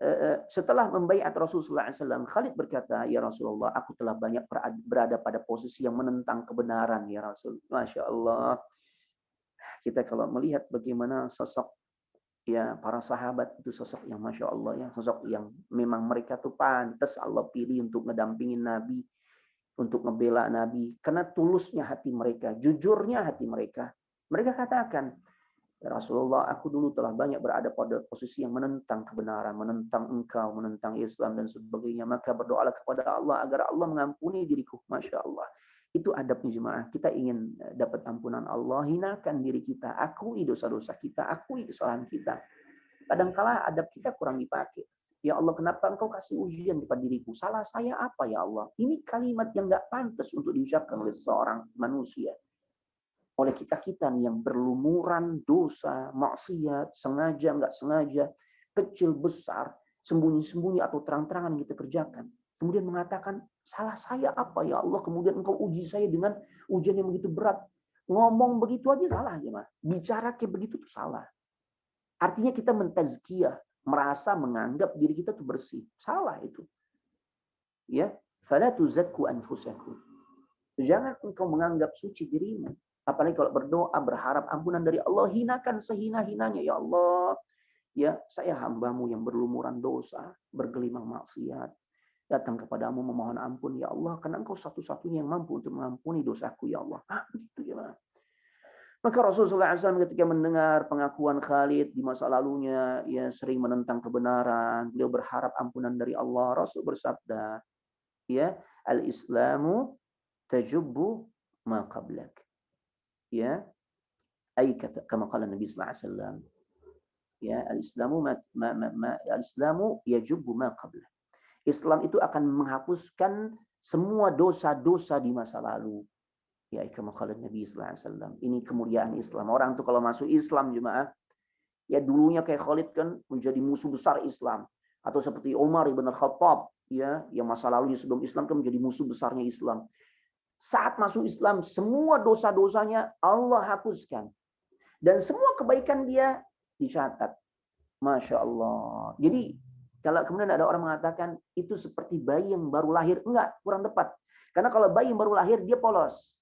setelah membaiat Rasulullah SAW, Khalid berkata, ya Rasulullah, aku telah banyak berada pada posisi yang menentang kebenaran, ya Rasul. Masya Allah. Kita kalau melihat bagaimana sosok ya para sahabat itu, sosok yang Masya Allah, ya, sosok yang memang mereka tuh pantas Allah pilih untuk ngedampingin Nabi, untuk ngebela Nabi, karena tulusnya hati mereka, jujurnya hati mereka. Mereka katakan, ya Rasulullah, aku dulu telah banyak berada pada posisi yang menentang kebenaran, menentang engkau, menentang Islam dan sebagainya. Maka berdoalah kepada Allah agar Allah mengampuni diriku. Masya Allah. Itu adabnya jemaah. Kita ingin dapat ampunan Allah, hinakan diri kita, akui dosa-dosa kita, akui kesalahan kita. Kadangkala adab kita kurang dipakai. Ya Allah, kenapa engkau kasih ujian kepada diriku? Salah saya apa ya Allah? Ini kalimat yang nggak pantas untuk diucapkan oleh seorang manusia. Oleh kita-kita yang berlumuran dosa, maksiat, sengaja, nggak sengaja, kecil, besar, sembunyi-sembunyi atau terang-terangan yang kita kerjakan. Kemudian mengatakan, salah saya apa ya Allah? Kemudian engkau uji saya dengan ujian yang begitu berat. Ngomong begitu aja salah, ya, bicara kayak begitu tuh salah. Artinya kita mentazkiyah, merasa menganggap diri kita tuh bersih. Salah itu. Ya, fala tuzakku anfusakum. Jangan engkau menganggap suci dirimu. Apalagi kalau berdoa, berharap ampunan dari Allah, hinakan sehina-hinanya. Ya Allah, ya saya hambamu yang berlumuran dosa, bergelimang maksiat. Datang kepadamu memohon ampun, ya Allah, karena engkau satu-satunya yang mampu untuk mengampuni dosaku, ya Allah. Begitu ya. Maka Rasulullah SAW ketika mendengar pengakuan Khalid di masa lalunya, ya sering menentang kebenaran, beliau berharap ampunan dari Allah. Rasul bersabda, ya, al-Islamu tajubbu ma qablak. Ya, kama qala Nabi sallallahu alaihi wasallam, ya, al-Islamu yajubbu ma qabla. Islam itu akan menghapuskan semua dosa-dosa di masa lalu. Ya, kama qala Nabi sallallahu alaihi wasallam. Ini kemuliaan Islam. Orang tuh kalau masuk Islam jemaah, ya dulunya kayak Khalid kan menjadi musuh besar Islam, atau seperti Umar ibn al-Khattab, ya, yang masa lalunya sebelum Islam kan menjadi musuh besarnya Islam. Saat masuk Islam, semua dosa-dosanya Allah hapuskan. Dan semua kebaikan dia dicatat. Masya Allah. Jadi, kalau kemudian ada orang mengatakan, itu seperti bayi yang baru lahir. Enggak, kurang tepat. Karena kalau bayi yang baru lahir, dia polos.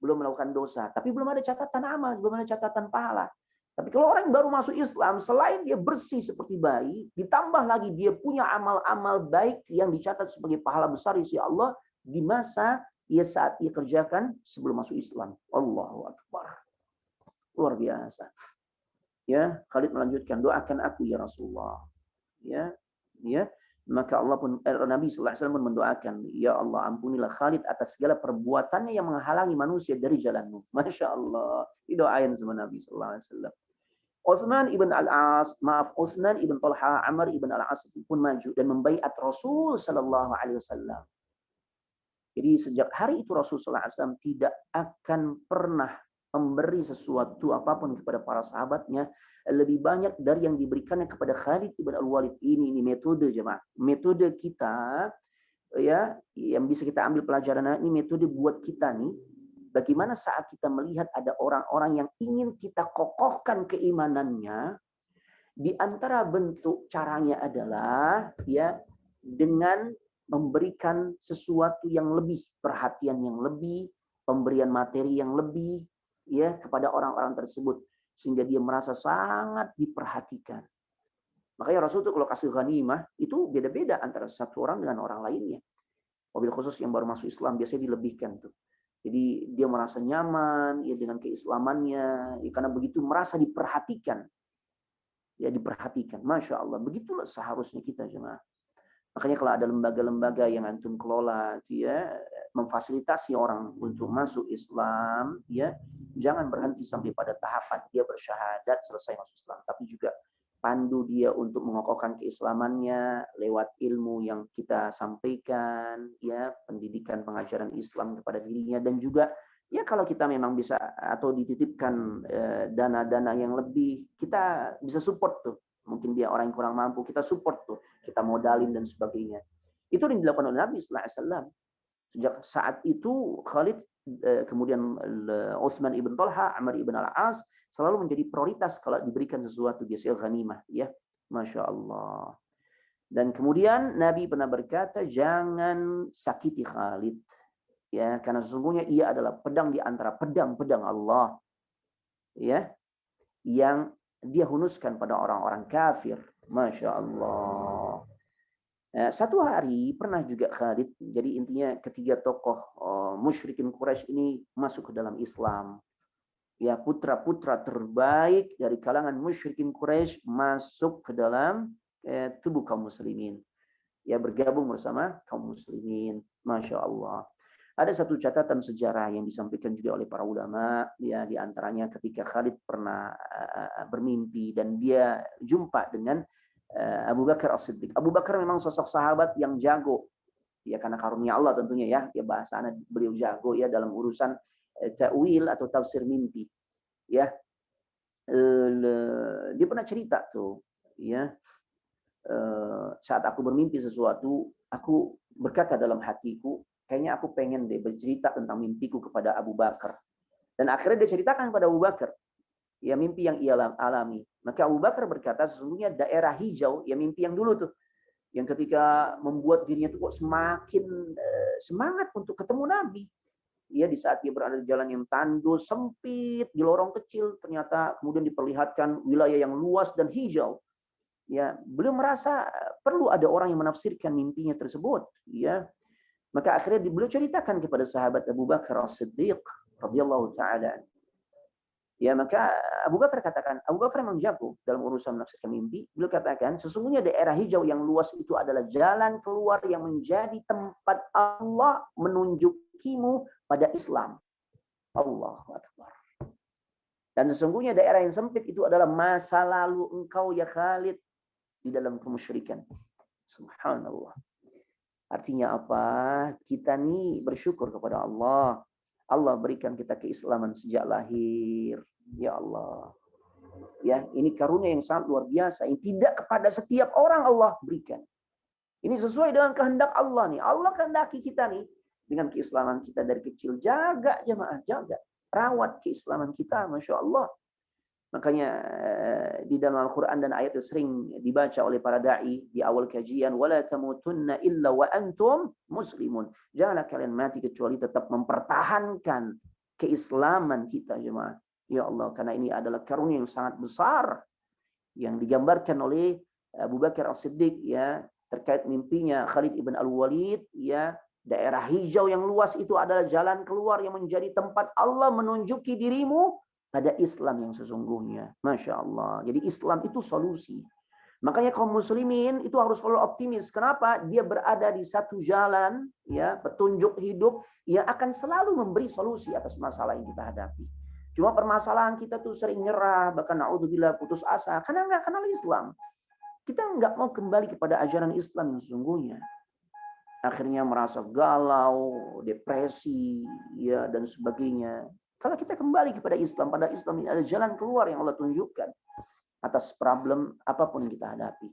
Belum melakukan dosa. Tapi belum ada catatan amal, belum ada catatan pahala. Tapi kalau orang yang baru masuk Islam, selain dia bersih seperti bayi, ditambah lagi dia punya amal-amal baik yang dicatat sebagai pahala besar di sisi Allah di masa saat ia kerjakan sebelum masuk Islam. Allahu Akbar. Luar biasa. Ya, Khalid melanjutkan, doakan aku ya Rasulullah. Ya, ya. Maka Allah pun Nabi sallallahu alaihi wasallam pun mendoakan, ya Allah ampunilah Khalid atas segala perbuatannya yang menghalangi manusia dari jalanmu. Masya Allah. Didoain sama Nabi sallallahu alaihi wasallam. Utsman ibn al-As, Utsman ibn Talha, Amr ibn al-As pun maju dan membaiat Rasul sallallahu alaihi wasallam. Jadi sejak hari itu Rasulullah SAW tidak akan pernah memberi sesuatu apapun kepada para sahabatnya lebih banyak dari yang diberikannya kepada Khalid ibn al-Walid. Ini metode jemaah. Metode kita ya yang bisa kita ambil pelajaran, ini metode buat kita nih. Bagaimana saat kita melihat ada orang-orang yang ingin kita kokohkan keimanannya, di antara bentuk caranya adalah ya dengan memberikan sesuatu yang lebih, perhatian yang lebih, pemberian materi yang lebih ya kepada orang-orang tersebut sehingga dia merasa sangat diperhatikan. Makanya Rasul itu kalau kasih ghanimah itu beda-beda antara satu orang dengan orang lainnya. Mobil khusus yang baru masuk Islam biasanya dilebihkan tuh. Jadi dia merasa nyaman ya dengan keislamannya, ya, karena begitu merasa diperhatikan. Ya diperhatikan, masya Allah. Begitulah seharusnya kita jemaah. Makanya kalau ada lembaga-lembaga yang antum kelola, ya memfasilitasi orang untuk masuk Islam, ya jangan berhenti sampai pada tahapan dia bersyahadat selesai masuk Islam, tapi juga pandu dia untuk mengokohkan keislamannya lewat ilmu yang kita sampaikan, ya pendidikan pengajaran Islam kepada dirinya, dan juga ya kalau kita memang bisa atau dititipkan dana-dana yang lebih, kita bisa support tuh. Mungkin dia orang yang kurang mampu, kita support tuh, kita modalin dan sebagainya. Itu yang dilakukan oleh Nabi sallallahu alaihi wasallam. Sejak saat itu Khalid, kemudian Utsman ibn Talha, Amr ibn al-As selalu menjadi prioritas kalau diberikan sesuatu biasanya ghanimah, ya. Masya Allah. Dan kemudian Nabi pernah berkata, jangan sakiti Khalid, ya, karena sesungguhnya ia adalah pedang di antara pedang-pedang Allah, ya, yang dia hunuskan pada orang-orang kafir. Masya Allah. Satu hari pernah juga Khalid, jadi intinya ketiga tokoh musyrikin Quraisy ini masuk ke dalam Islam. Ya, putra-putra terbaik dari kalangan musyrikin Quraisy masuk ke dalam tubuh kaum muslimin. Ya, bergabung bersama kaum muslimin. Masya Allah. Ada satu catatan sejarah yang disampaikan juga oleh para ulama, ya, di antaranya ketika Khalid pernah bermimpi dan dia jumpa dengan Abu Bakar As-Siddiq. Abu Bakar memang sosok sahabat yang jago, ya, karena karunia Allah tentunya, ya bahasanya beliau jago ya dalam urusan ta'wil atau tafsir mimpi, ya. Dia pernah cerita tuh, ya, saat aku bermimpi sesuatu, aku berkata dalam hatiku, kayaknya aku pengen deh bercerita tentang mimpiku kepada Abu Bakar. Dan akhirnya dia ceritakan kepada Abu Bakar, ya, mimpi yang ia alami. Maka Abu Bakar berkata, sesungguhnya daerah hijau, ya mimpi yang dulu tuh, yang ketika membuat dirinya tuh kok semakin semangat untuk ketemu Nabi. Ya, di saat dia berada di jalan yang tandus, sempit, di lorong kecil, ternyata kemudian diperlihatkan wilayah yang luas dan hijau. Ya, beliau merasa perlu ada orang yang menafsirkan mimpinya tersebut, ya. Maka akhirnya beliau ceritakan kepada sahabat Abu Bakar As-Siddiq radhiyallahu taala. Ya, maka Abu Bakar katakan, Abu Bakar memang jago dalam urusan menafsirkan mimpi. Beliau katakan, sesungguhnya daerah hijau yang luas itu adalah jalan keluar yang menjadi tempat Allah menunjukimu pada Islam. Allahu Akbar. Dan sesungguhnya daerah yang sempit itu adalah masa lalu engkau ya Khalid di dalam kemusyrikan. Subhanallah. Artinya apa? Kita nih bersyukur kepada Allah. Allah berikan kita keislaman sejak lahir. Ya Allah. Ya, ini karunia yang sangat luar biasa. Yang tidak kepada setiap orang Allah berikan. Ini sesuai dengan kehendak Allah nih. Allah kehendaki kita nih dengan keislaman kita dari kecil. Jaga jemaah, jaga. Rawat keislaman kita, Masya Allah. Makanya di dalam Al-Quran dan ayat sering dibaca oleh para da'i di awal kajian, wala tamutunna illa wa antum muslimun. Janganlah kalian mati kecuali tetap mempertahankan keislaman kita, jemaah. Ya Allah, karena ini adalah karunia yang sangat besar yang digambarkan oleh Abu Bakar As-Siddiq, ya, terkait mimpinya Khalid ibn Al-Walid, ya. Daerah hijau yang luas itu adalah jalan keluar yang menjadi tempat Allah menunjuki dirimu pada Islam yang sesungguhnya. Masya Allah. Jadi Islam itu solusi. Makanya kaum muslimin itu harus selalu optimis. Kenapa? Dia berada di satu jalan, ya, petunjuk hidup yang akan selalu memberi solusi atas masalah yang kita hadapi. Cuma permasalahan kita tuh sering nyerah, bahkan naudzubillah putus asa karena nggak kenal Islam. Kita nggak mau kembali kepada ajaran Islam yang sesungguhnya. Akhirnya merasa galau, depresi, ya, dan sebagainya. Kalau kita kembali kepada Islam, pada Islam ini ada jalan keluar yang Allah tunjukkan atas problem apapun yang kita hadapi.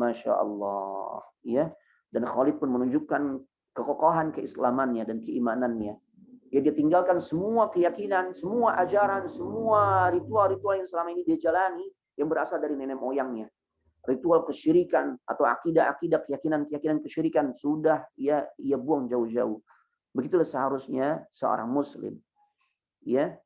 Masya Allah, ya. Dan Khalid pun menunjukkan kekokohan keislamannya dan keimanannya. Ya, dia tinggalkan semua keyakinan, semua ajaran, semua ritual-ritual yang selama ini dia jalani yang berasal dari nenek moyangnya. Ritual kesyirikan atau akidah-akidah keyakinan kesyirikan sudah ia buang jauh-jauh. Begitulah seharusnya seorang muslim. Ya.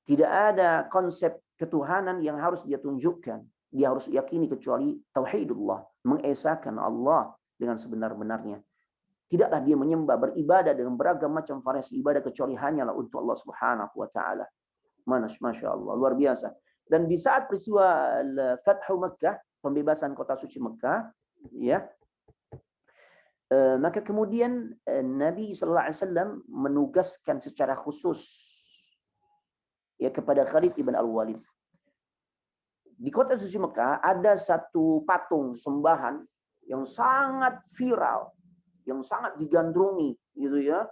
Tidak ada konsep ketuhanan yang harus dia tunjukkan. dia harus yakini kecuali tauhidullah, mengesahkan Allah dengan sebenar-benarnya. Tidaklah dia menyembah, beribadah dengan beragam macam variasi ibadah kecuali hanyalah untuk Allah Subhanahu wa taala. Masya Allah, luar biasa. Dan di saat peristiwa Fathu Makkah, pembebasan kota suci Makkah, ya, maka kemudian Nabi Sallallahu Alaihi Wasallam menugaskan secara khusus ya kepada Khalid ibn Al-Walid. Di kota suci Mekah ada satu patung sembahan yang sangat viral, yang sangat digandrungi, gitu ya,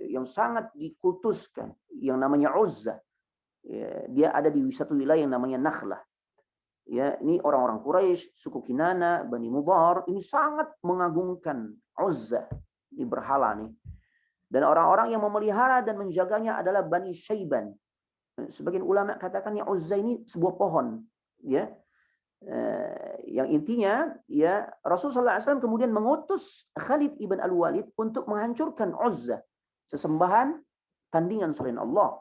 yang sangat dikultuskan, yang namanya Uzza. Ya, dia ada di satu wilayah yang namanya Nakhlah. Ya, ini orang-orang Quraisy, suku Kinana, Bani Mudhar, ini sangat mengagungkan Uzza, ini berhala nih. Dan orang-orang yang memelihara dan menjaganya adalah Bani Syaiban. Sebagian ulama katakan yang Uzza ini sebuah pohon, ya. Yang intinya ya Rasulullah SAW kemudian mengutus Khalid ibn Al-Walid untuk menghancurkan Uzza, sesembahan tandingan selain Allah.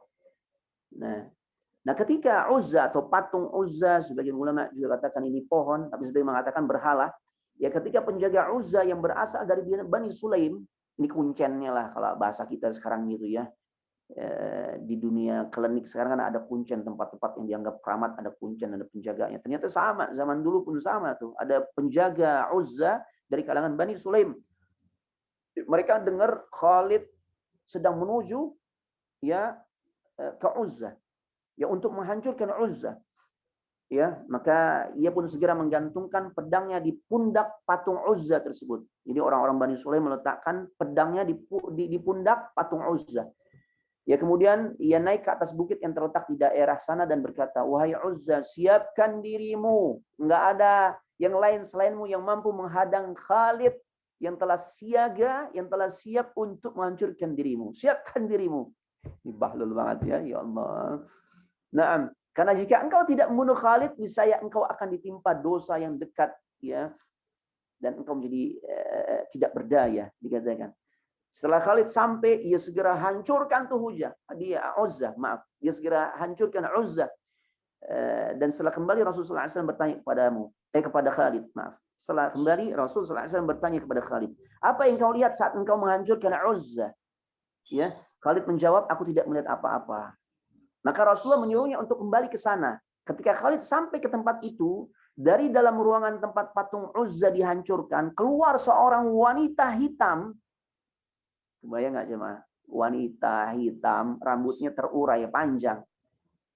Nah, ketika Uzza atau patung Uzza, sebagian ulama juga katakan ini pohon, tapi sebagian mengatakan berhala. Ya, ketika penjaga Uzza yang berasal dari Bani Sulaim, ini kuncennya lah kalau bahasa kita sekarang gitu ya. Di dunia klinik sekarang kan ada kuncen, tempat-tempat yang dianggap keramat, ada kuncen, ada penjaganya. Ternyata sama, zaman dulu pun sama tuh. Ada penjaga Uzza dari kalangan Bani Sulaim. Mereka dengar Khalid sedang menuju ya ke Uzza, ya untuk menghancurkan Uzza. Ya, maka ia pun segera menggantungkan pedangnya di pundak patung Uzza tersebut. Jadi orang-orang Bani Sulaim meletakkan pedangnya di pundak patung Uzza. Ya, kemudian ia naik ke atas bukit yang terletak di daerah sana dan berkata, "Wahai Uzza, siapkan dirimu. Enggak ada yang lain selainmu yang mampu menghadang Khalid yang telah siaga, yang telah siap untuk menghancurkan dirimu. Siapkan dirimu." Ini bahlul banget ya, ya Allah. Nah, karena jika engkau tidak membunuh Khalid, niscaya engkau akan ditimpa dosa yang dekat, ya, dan engkau menjadi tidak berdaya, dikatakan. Setelah Khalid sampai, ia segera hancurkan tuh Uzza, maaf. Dia segera hancurkan Uzza. Dan setelah kembali Rasulullah SAW bertanya kepada Khalid, maaf. Setelah kembali Rasulullah SAW bertanya kepada Khalid, apa yang kau lihat saat engkau menghancurkan Uzza? Ya, Khalid menjawab, aku tidak melihat apa-apa. Maka Rasulullah menyuruhnya untuk kembali ke sana. Ketika Khalid sampai ke tempat itu, dari dalam ruangan tempat patung Uzza dihancurkan, keluar seorang wanita hitam. Kebayang nggak jemaah? Wanita hitam, rambutnya terurai panjang,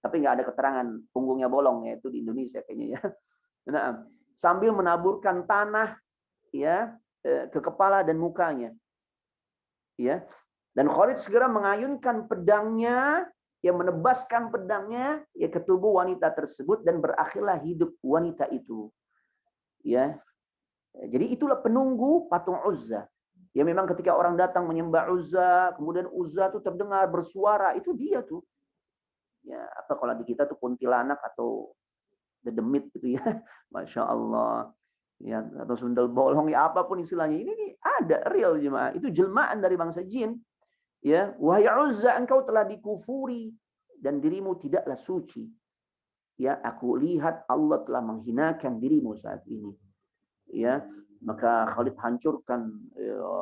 tapi nggak ada keterangan punggungnya bolong, ya itu di Indonesia kayaknya ya. Nah, sambil menaburkan tanah ya ke kepala dan mukanya, ya. Dan Khalid segera mengayunkan pedangnya, yang menebaskan pedangnya ya ke tubuh wanita tersebut dan berakhirlah hidup wanita itu. Ya, jadi itulah penunggu patung Uzza. Ya memang ketika orang datang menyembah Uzza, kemudian Uzza tuh terdengar bersuara, itu dia tuh. Ya, apa kalau di kita tuh kuntilanak atau dedemit gitu ya. Masya Allah. Ya, atau sundel bolong, ya apapun istilahnya. Ini nih ada real jemaah. Itu jelmaan dari bangsa jin. Ya, wahai Uzza, engkau telah dikufuri dan dirimu tidaklah suci. Ya, aku lihat Allah telah menghinakan dirimu saat ini. Ya, maka Khalid hancurkan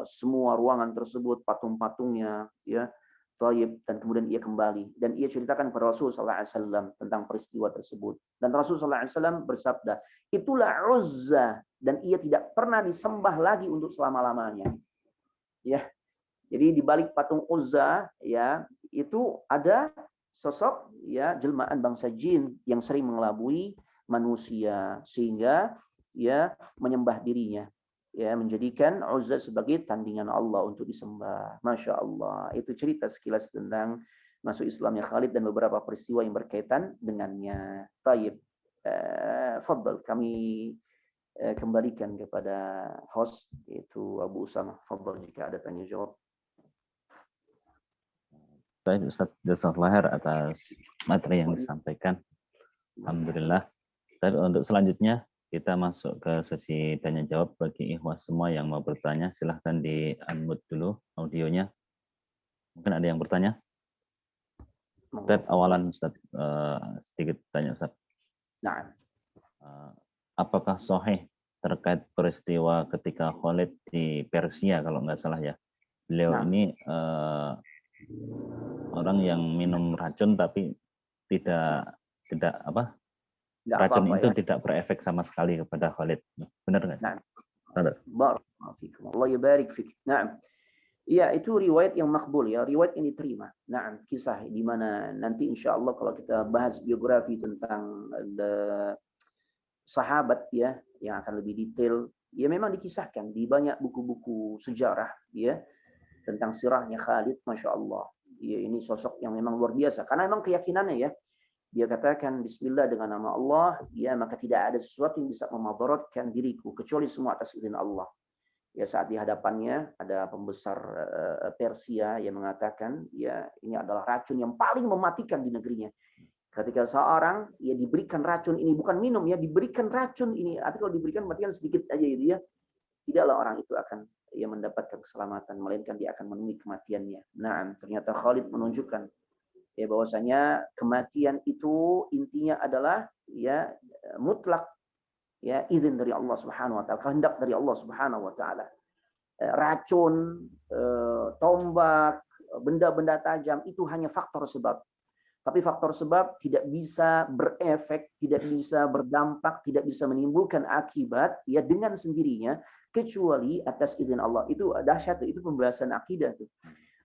semua ruangan tersebut, patung-patungnya, ya, Thayyib, dan kemudian ia kembali dan ia ceritakan kepada Rasulullah SAW tentang peristiwa tersebut. Dan Rasulullah SAW bersabda, itulah Uzza dan ia tidak pernah disembah lagi untuk selama-lamanya. Ya, jadi di balik patung Uzza ya itu ada sosok ya jelmaan bangsa jin yang sering mengelabui manusia sehingga ya menyembah dirinya, ya menjadikan Uzza sebagai tandingan Allah untuk disembah. Masya Allah, itu cerita sekilas tentang masuk Islamnya Khalid dan beberapa peristiwa yang berkaitan dengannya. Taib, fadl kami kembalikan kepada host yaitu Abu Usama. Fadl jika ada tanya jawab. Baik Ustaz, jazakallahu atas materi yang disampaikan. Alhamdulillah. Dan untuk selanjutnya kita masuk ke sesi tanya jawab bagi ikhwah semua yang mau bertanya. Silahkan di unmute dulu audionya. Mungkin ada yang bertanya? Ustaz, awalan Ustaz, sedikit tanya Ustaz. Nah, apakah sahih terkait peristiwa ketika Khalid di Persia kalau nggak salah ya. Beliau ini orang yang minum racun tapi tidak apa? Racun itu tidak berefek sama sekali kepada Khalid. Benar nggak? Nah, barakallahu fikum. Allah yabarik fik. Nah, ya itu riwayat yang makbul ya, riwayat yang diterima. Nah, kisah di mana nanti insya Allah kalau kita bahas biografi tentang sahabat ya yang akan lebih detail, ya memang dikisahkan di banyak buku-buku sejarah ya tentang sirahnya Khalid, masya Allah. Ya, ini sosok yang memang luar biasa karena memang keyakinannya ya. Dia katakan Bismillah dengan nama Allah, ya maka tidak ada sesuatu yang bisa memadaratkan diriku kecuali semua atas izin Allah. Ya saat di hadapannya ada pembesar Persia yang mengatakan, ya ini adalah racun yang paling mematikan di negerinya. Ketika seorang ya diberikan racun ini, bukan minum ya, diberikan racun ini. Artinya kalau diberikan matikan sedikit aja itu ya, tidaklah orang itu akan ya mendapatkan keselamatan, melainkan dia akan menemui kematiannya. Nah, ternyata Khalid menunjukkan ya bahwasanya kematian itu intinya adalah ya mutlak ya izin dari Allah Subhanahu wa taala, kehendak dari Allah Subhanahu wa taala. Racun, tombak, benda-benda tajam itu hanya faktor sebab. Tapi faktor sebab tidak bisa berefek, tidak bisa berdampak, tidak bisa menimbulkan akibat ya dengan sendirinya kecuali atas izin Allah. Itu dahsyat, itu pembahasan akidah tuh.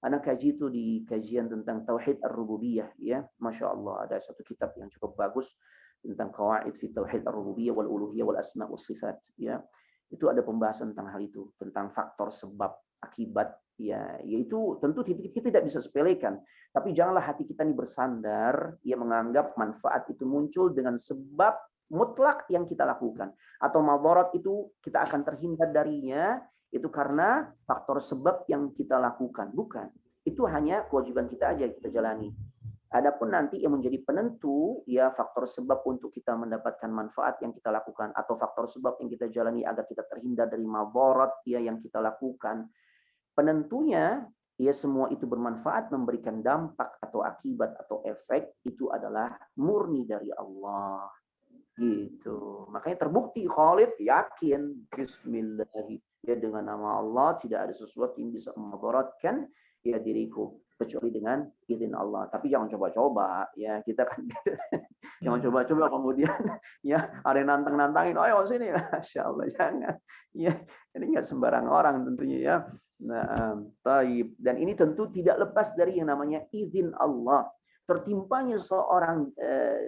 Anak kaji itu di kajian tentang Tauhid Ar-Rububiyah ya, Masya Allah ada satu kitab yang cukup bagus tentang Qawaid fi Tauhid Ar-Rububiyah wal Uluhiyah wal Asma wa Sifat ya. Itu ada pembahasan tentang hal itu, tentang faktor sebab akibat ya, yaitu tentu kita tidak bisa sepelekan, tapi janganlah hati kita ini bersandar ya menganggap manfaat itu muncul dengan sebab mutlak yang kita lakukan atau madarat itu kita akan terhindar darinya itu karena faktor sebab yang kita lakukan. Bukan. Itu hanya kewajiban kita aja yang kita jalani. Adapun nanti yang menjadi penentu ya faktor sebab untuk kita mendapatkan manfaat yang kita lakukan atau faktor sebab yang kita jalani agar kita terhindar dari madarat ya yang kita lakukan. Penentunya ya semua itu bermanfaat, memberikan dampak atau akibat atau efek itu adalah murni dari Allah. Gitu. Makanya terbukti Khalid yakin Bismillahirrahmanirrahim. Ya dengan nama Allah tidak ada sesuatu yang bisa memadaratkan ya diriku kecuali dengan izin Allah. Tapi jangan coba-coba ya, kita kan jangan coba-coba kemudian ya ada yang nantang-nantangin, ayo sini, Masya Allah jangan. Ya ini nggak sembarang orang tentunya ya. Nah, taib. Dan ini tentu tidak lepas dari yang namanya izin Allah. Tertimpanya seorang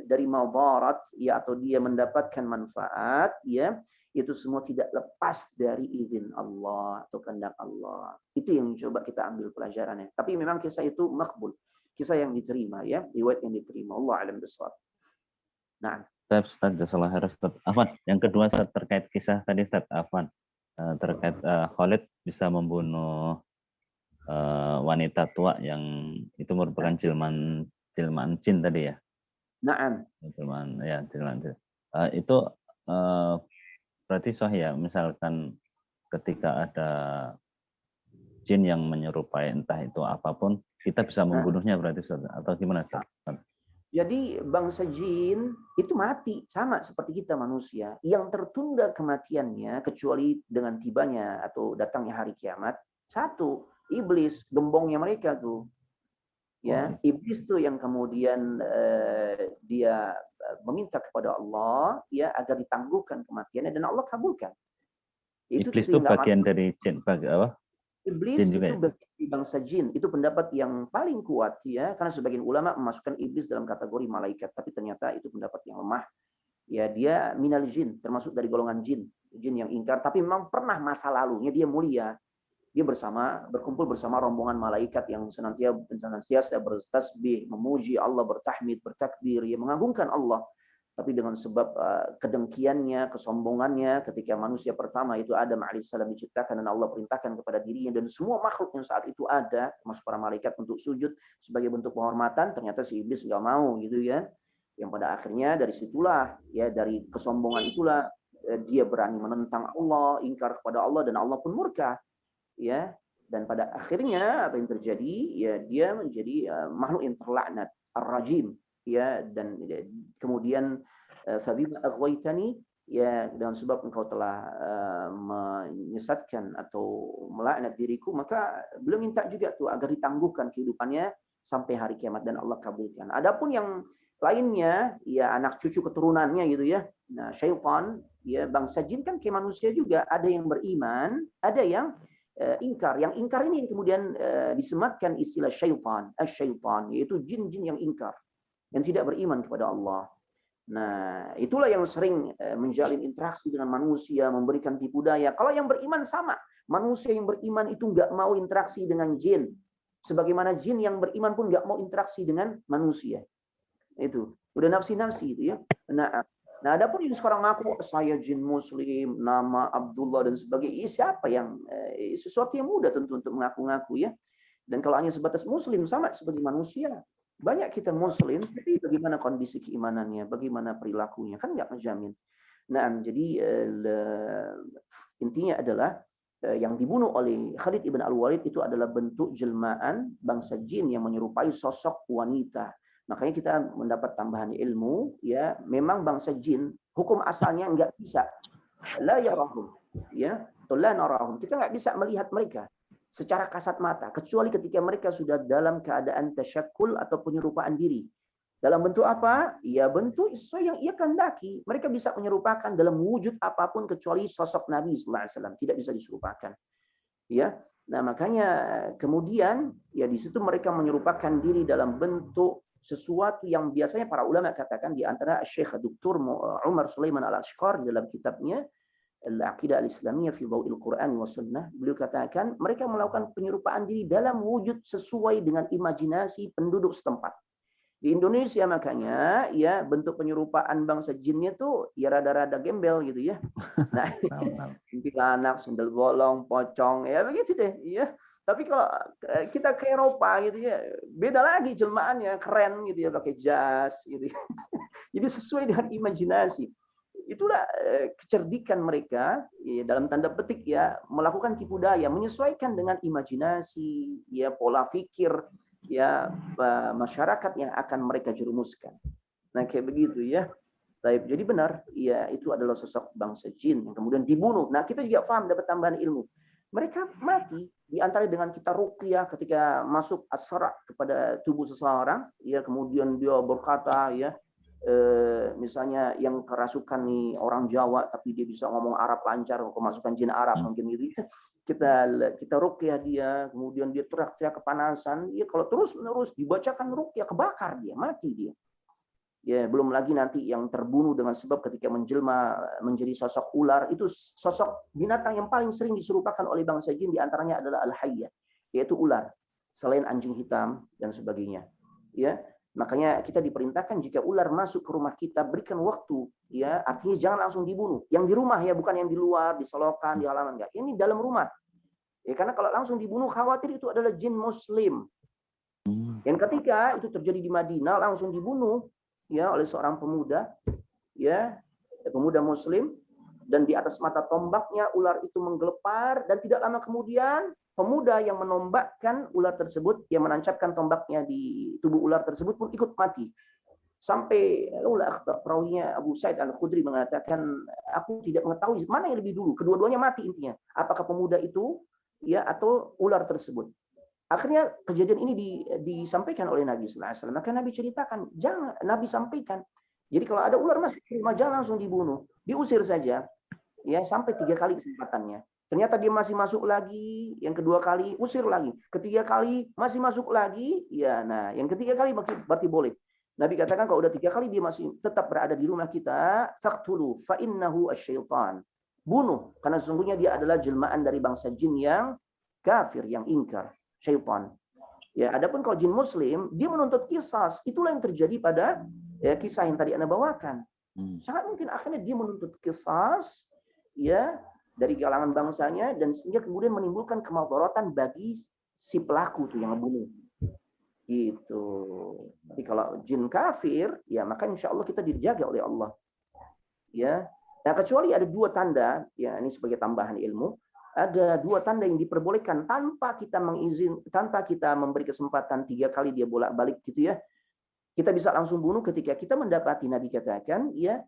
dari madarat ya atau dia mendapatkan manfaat ya, itu semua tidak lepas dari izin Allah atau kehendak Allah. Itu yang coba kita ambil pelajarannya. Tapi memang kisah itu makbul, kisah yang diterima ya, riwayat yang diterima. Allah alam bisawab. Nah, Ustaz, jazakallahu khairan Ustaz. Afwan, yang kedua Ustaz, terkait kisah tadi Ustaz, Afwan, terkait Khalid bisa membunuh wanita tua yang itu merupakan jilman jin tadi ya. Naam. Jilman jin. Itu berarti sahih ya, misalkan ketika ada jin yang menyerupai entah itu apapun, kita bisa membunuhnya berarti Ustaz, atau gimana Ustaz? Jadi bangsa jin itu mati sama seperti kita manusia. Yang tertunda kematiannya kecuali dengan tibanya atau datangnya hari kiamat. Satu, iblis, gembongnya mereka tuh. Ya, iblis tuh yang kemudian dia meminta kepada Allah ya agar ditangguhkan kematiannya dan Allah kabulkan. Iblis itu bagian dari jin, apa? Iblis itu bagi bangsa jin. Itu pendapat yang paling kuat ya, karena sebagian ulama memasukkan iblis dalam kategori malaikat, tapi ternyata itu pendapat yang lemah. Ya, dia minal jin, termasuk dari golongan jin, jin yang ingkar, tapi memang pernah masa lalunya dia mulia. Dia berkumpul bersama rombongan malaikat yang senantiasa bertasbih, memuji Allah, bertahmid, bertakbir, ya mengagungkan Allah. Tapi dengan sebab kedengkiannya, kesombongannya, ketika manusia pertama itu Adam alaihissalam diciptakan dan Allah perintahkan kepada dirinya dan semua makhluk yang saat itu ada, termasuk para malaikat untuk sujud sebagai bentuk penghormatan, ternyata si iblis nggak mau gitu ya. Yang pada akhirnya dari situlah ya, dari kesombongan itulah dia berani menentang Allah, ingkar kepada Allah dan Allah pun murka. Ya, dan pada akhirnya apa yang terjadi ya, dia menjadi makhluk yang terlaknat, ar-rajim ya, dan kemudian Fabima aghwaytani, ya dengan sebab engkau telah menyesatkan atau melaknat diriku, maka beliau minta juga tuh agar ditangguhkan kehidupannya sampai hari kiamat dan Allah kabulkan. Adapun yang lainnya, ya anak cucu keturunannya gitu ya. Nah, syaitan, ya bangsa jin kan kayak manusia juga, ada yang beriman, ada yang ingkar. Yang ingkar ini kemudian disematkan istilah syaitan, asy-syaitan, yaitu jin-jin yang ingkar, yang tidak beriman kepada Allah. Nah, itulah yang sering menjalin interaksi dengan manusia, memberikan tipu daya. Kalau yang beriman sama, manusia yang beriman itu nggak mau interaksi dengan jin, sebagaimana jin yang beriman pun nggak mau interaksi dengan manusia. Itu udah nafsi-nafsi itu ya. Nah, adapun yang sekarang ngaku saya jin muslim, nama Abdullah dan sebagainya, siapa yang sesuatu yang mudah tentu untuk mengaku-ngaku ya. Dan kalau hanya sebatas muslim, sama sebagai manusia. Banyak kita muslim, tapi bagaimana kondisi keimanannya, bagaimana perilakunya, kan nggak menjamin. Nah, jadi intinya adalah yang dibunuh oleh Khalid ibn Al-Walid itu adalah bentuk jelmaan bangsa jin yang menyerupai sosok wanita. Makanya kita mendapat tambahan ilmu, ya memang bangsa jin hukum asalnya nggak bisa la yarahum, ya atau la narahum, kita nggak bisa melihat mereka secara kasat mata kecuali ketika mereka sudah dalam keadaan tasyakkul atau penyerupaan diri. Dalam bentuk apa? Ya bentuk sesuai yang ia kehendaki. Mereka bisa menyerupakan dalam wujud apapun kecuali sosok Nabi sallallahu alaihi wasallam, tidak bisa diserupakan. Ya. Nah, makanya kemudian ya di situ mereka menyerupakan diri dalam bentuk sesuatu yang biasanya para ulama katakan, di antara Syekh Dr. Umar Sulaiman Al-Ashqar dalam kitabnya Al-Aqidah Al-Islamiyah fi Dhaw'il Quran wa Sunnah, beliau katakan mereka melakukan penyerupaan diri dalam wujud sesuai dengan imajinasi penduduk setempat. Di Indonesia makanya ya bentuk penyerupaan bangsa jinnya tuh ya rada-rada gembel gitu ya. Nah, kuntilanak, sundel bolong, pocong, ya begitu deh, ya. Tapi kalau kita ke Eropa gitu ya, beda lagi jelmaannya, keren gitu ya, pakai jas gitu. Jadi sesuai dengan imajinasi. Itulah kecerdikan mereka ya, dalam tanda petik ya, melakukan tipu daya, menyesuaikan dengan imajinasi, ya pola pikir ya masyarakat yang akan mereka jerumuskan. Nah, kayak begitu ya. Baik, jadi benar, ya itu adalah sosok bangsa jin yang kemudian dibunuh. Nah, kita juga paham, dapat tambahan ilmu. Mereka mati di antara dengan kita ruqyah ketika masuk asra kepada tubuh seseorang, ya kemudian dia berkata ya misalnya yang kerasukan nih orang Jawa tapi dia bisa ngomong Arab lancar, kemasukan jin Arab mungkin gitu. Kita ruqyah dia, kemudian dia teriak-teriak kepanasan, ya kalau terus-menerus dibacakan ruqyah, kebakar dia, mati dia. Ya, belum lagi nanti yang terbunuh dengan sebab ketika menjelma menjadi sosok ular, itu sosok binatang yang paling sering diserupakan oleh bangsa jin diantaranya adalah al-hayyah, yaitu ular, selain anjing hitam dan sebagainya. Ya, makanya kita diperintahkan jika ular masuk ke rumah kita, berikan waktu, ya artinya jangan langsung dibunuh. Yang di rumah ya, bukan yang di luar, di selokan, di halaman, enggak. Ini dalam rumah. Ya, karena kalau langsung dibunuh khawatir itu adalah jin muslim. Yang ketiga itu terjadi di Madinah, langsung dibunuh ya oleh seorang pemuda, ya pemuda muslim, dan di atas mata tombaknya ular itu menggelepar, dan tidak lama kemudian pemuda yang menombakkan ular tersebut, yang menancapkan tombaknya di tubuh ular tersebut pun ikut mati. Sampai perawinya Abu Sa'id Al-Khudri mengatakan, aku tidak mengetahui mana yang lebih dulu, kedua-duanya mati intinya. Apakah pemuda itu ya atau ular tersebut? Akhirnya kejadian ini disampaikan oleh Nabi sallallahu alaihi wasallam. Maka Nabi ceritakan, jangan, Nabi sampaikan. Jadi kalau ada ular masuk ke rumah, jangan langsung dibunuh, diusir saja. Ya, sampai 3 kali kesempatannya. Ternyata dia masih masuk lagi, yang kedua kali usir lagi, ketiga kali masih masuk lagi, ya. Nah, yang ketiga kali berarti boleh. Nabi katakan kalau udah 3 kali dia masih tetap berada di rumah kita, faqtulu fa innahu asyaitan. Bunuh, karena sesungguhnya dia adalah jelmaan dari bangsa jin yang kafir, yang ingkar. Syaitan. Ya, adapun kalau jin muslim, dia menuntut qisas. Itulah yang terjadi pada ya, kisah yang tadi Anda bawakan. Sangat mungkin akhirnya dia menuntut qisas ya dari kalangan bangsanya, dan sehingga kemudian menimbulkan kemadaratan bagi si pelaku tuh yang membunuh. Gitu. Tapi kalau jin kafir, ya maka insya Allah kita dijaga oleh Allah. Ya. Nah, kecuali ada 2 tanda, ya ini sebagai tambahan ilmu. Ada 2 tanda yang diperbolehkan tanpa kita tanpa kita memberi kesempatan 3 kali dia bolak-balik gitu ya. Kita bisa langsung bunuh ketika kita mendapati Nabi katakan ya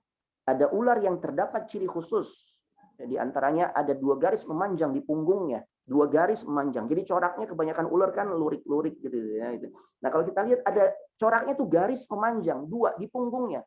Ada ular yang terdapat ciri khusus. Di antaranya ada 2 garis memanjang di punggungnya. 2 garis memanjang. Jadi coraknya kebanyakan ular kan lurik-lurik gitu ya. Nah kalau kita lihat ada coraknya tuh garis memanjang 2 di punggungnya.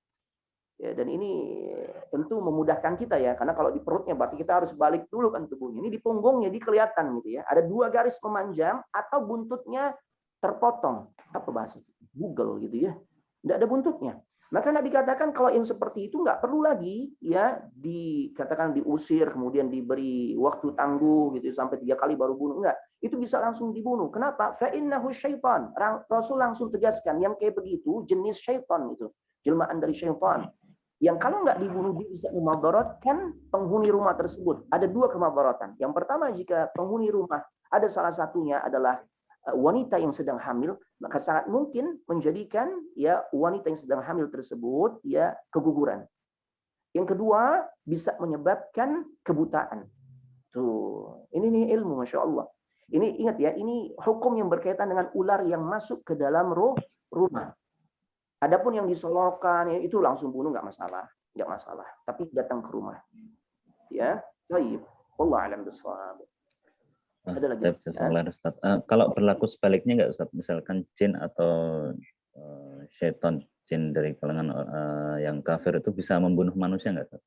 Ya, dan ini tentu memudahkan kita ya, karena kalau di perutnya berarti kita harus balik dulu kan tubuhnya. Ini di punggungnya di kelihatan gitu ya. Ada 2 garis memanjang atau buntutnya terpotong. Apa bahasa? Google gitu ya. Tidak ada buntutnya. Maka Nabi katakan kalau yang seperti itu nggak perlu lagi ya dikatakan diusir kemudian diberi waktu tangguh gitu sampai 3 kali baru bunuh, enggak. Itu bisa langsung dibunuh. Kenapa? Fa innahu syaitan. Rasul langsung tegaskan yang kayak begitu jenis syaitan itu, jelmaan dari syaitan. Yang kalau nggak dibunuh dia bisa memadaratkan penghuni rumah tersebut. Ada 2 kemadaratan. Yang pertama jika penghuni rumah ada salah satunya adalah wanita yang sedang hamil, maka sangat mungkin menjadikan ya wanita yang sedang hamil tersebut ya keguguran. Yang kedua bisa menyebabkan kebutaan. Tuh, ini nih ilmu, masya Allah. Ini ingat ya, ini hukum yang berkaitan dengan ular yang masuk ke dalam rumah. Adapun yang disolokan itu langsung bunuh nggak masalah, Tapi datang ke rumah, ya, baik. Wallahu a'lam bishawab. Ada lagi. Ustaz. Kalau berlaku sebaliknya nggak Ustaz? Misalkan jin atau syaitan, jin dari kalangan yang kafir itu bisa membunuh manusia nggak Ustaz?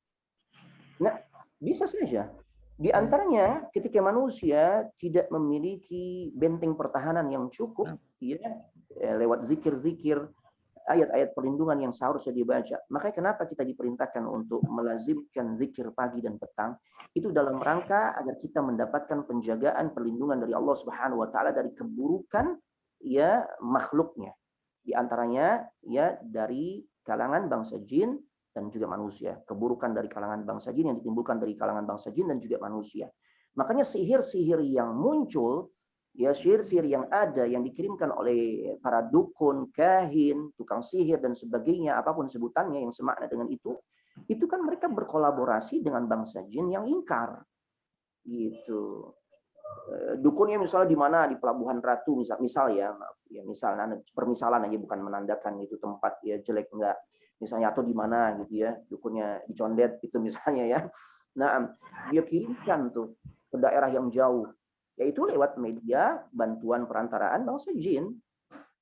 Nah, bisa saja. Di antaranya ketika manusia tidak memiliki benteng pertahanan yang cukup, ya, lewat zikir-zikir, ayat-ayat perlindungan yang seharusnya dibaca. Makanya kenapa kita diperintahkan untuk melazimkan zikir pagi dan petang? Itu dalam rangka agar kita mendapatkan penjagaan perlindungan dari Allah Subhanahu wa taala dari keburukan ya makhluknya. Di antaranya ya dari kalangan bangsa jin dan juga manusia. Keburukan dari kalangan bangsa jin yang ditimbulkan dari kalangan bangsa jin dan juga manusia. Makanya sihir-sihir yang muncul, ya sihir-sihir yang ada yang dikirimkan oleh para dukun, kahin, tukang sihir dan sebagainya, apapun sebutannya yang semakna dengan itu kan mereka berkolaborasi dengan bangsa jin yang ingkar. Gitu. Dukunnya misalnya di mana, di Pelabuhan Ratu misal ya, maaf ya, permisalan aja bukan menandakan itu tempat ya jelek enggak. Misalnya atau di mana gitu ya, dukunnya di Condet itu misalnya ya. Nah, dia kirimkan tuh ke daerah yang jauh, yaitu lewat media bantuan perantaraan bangsa jin.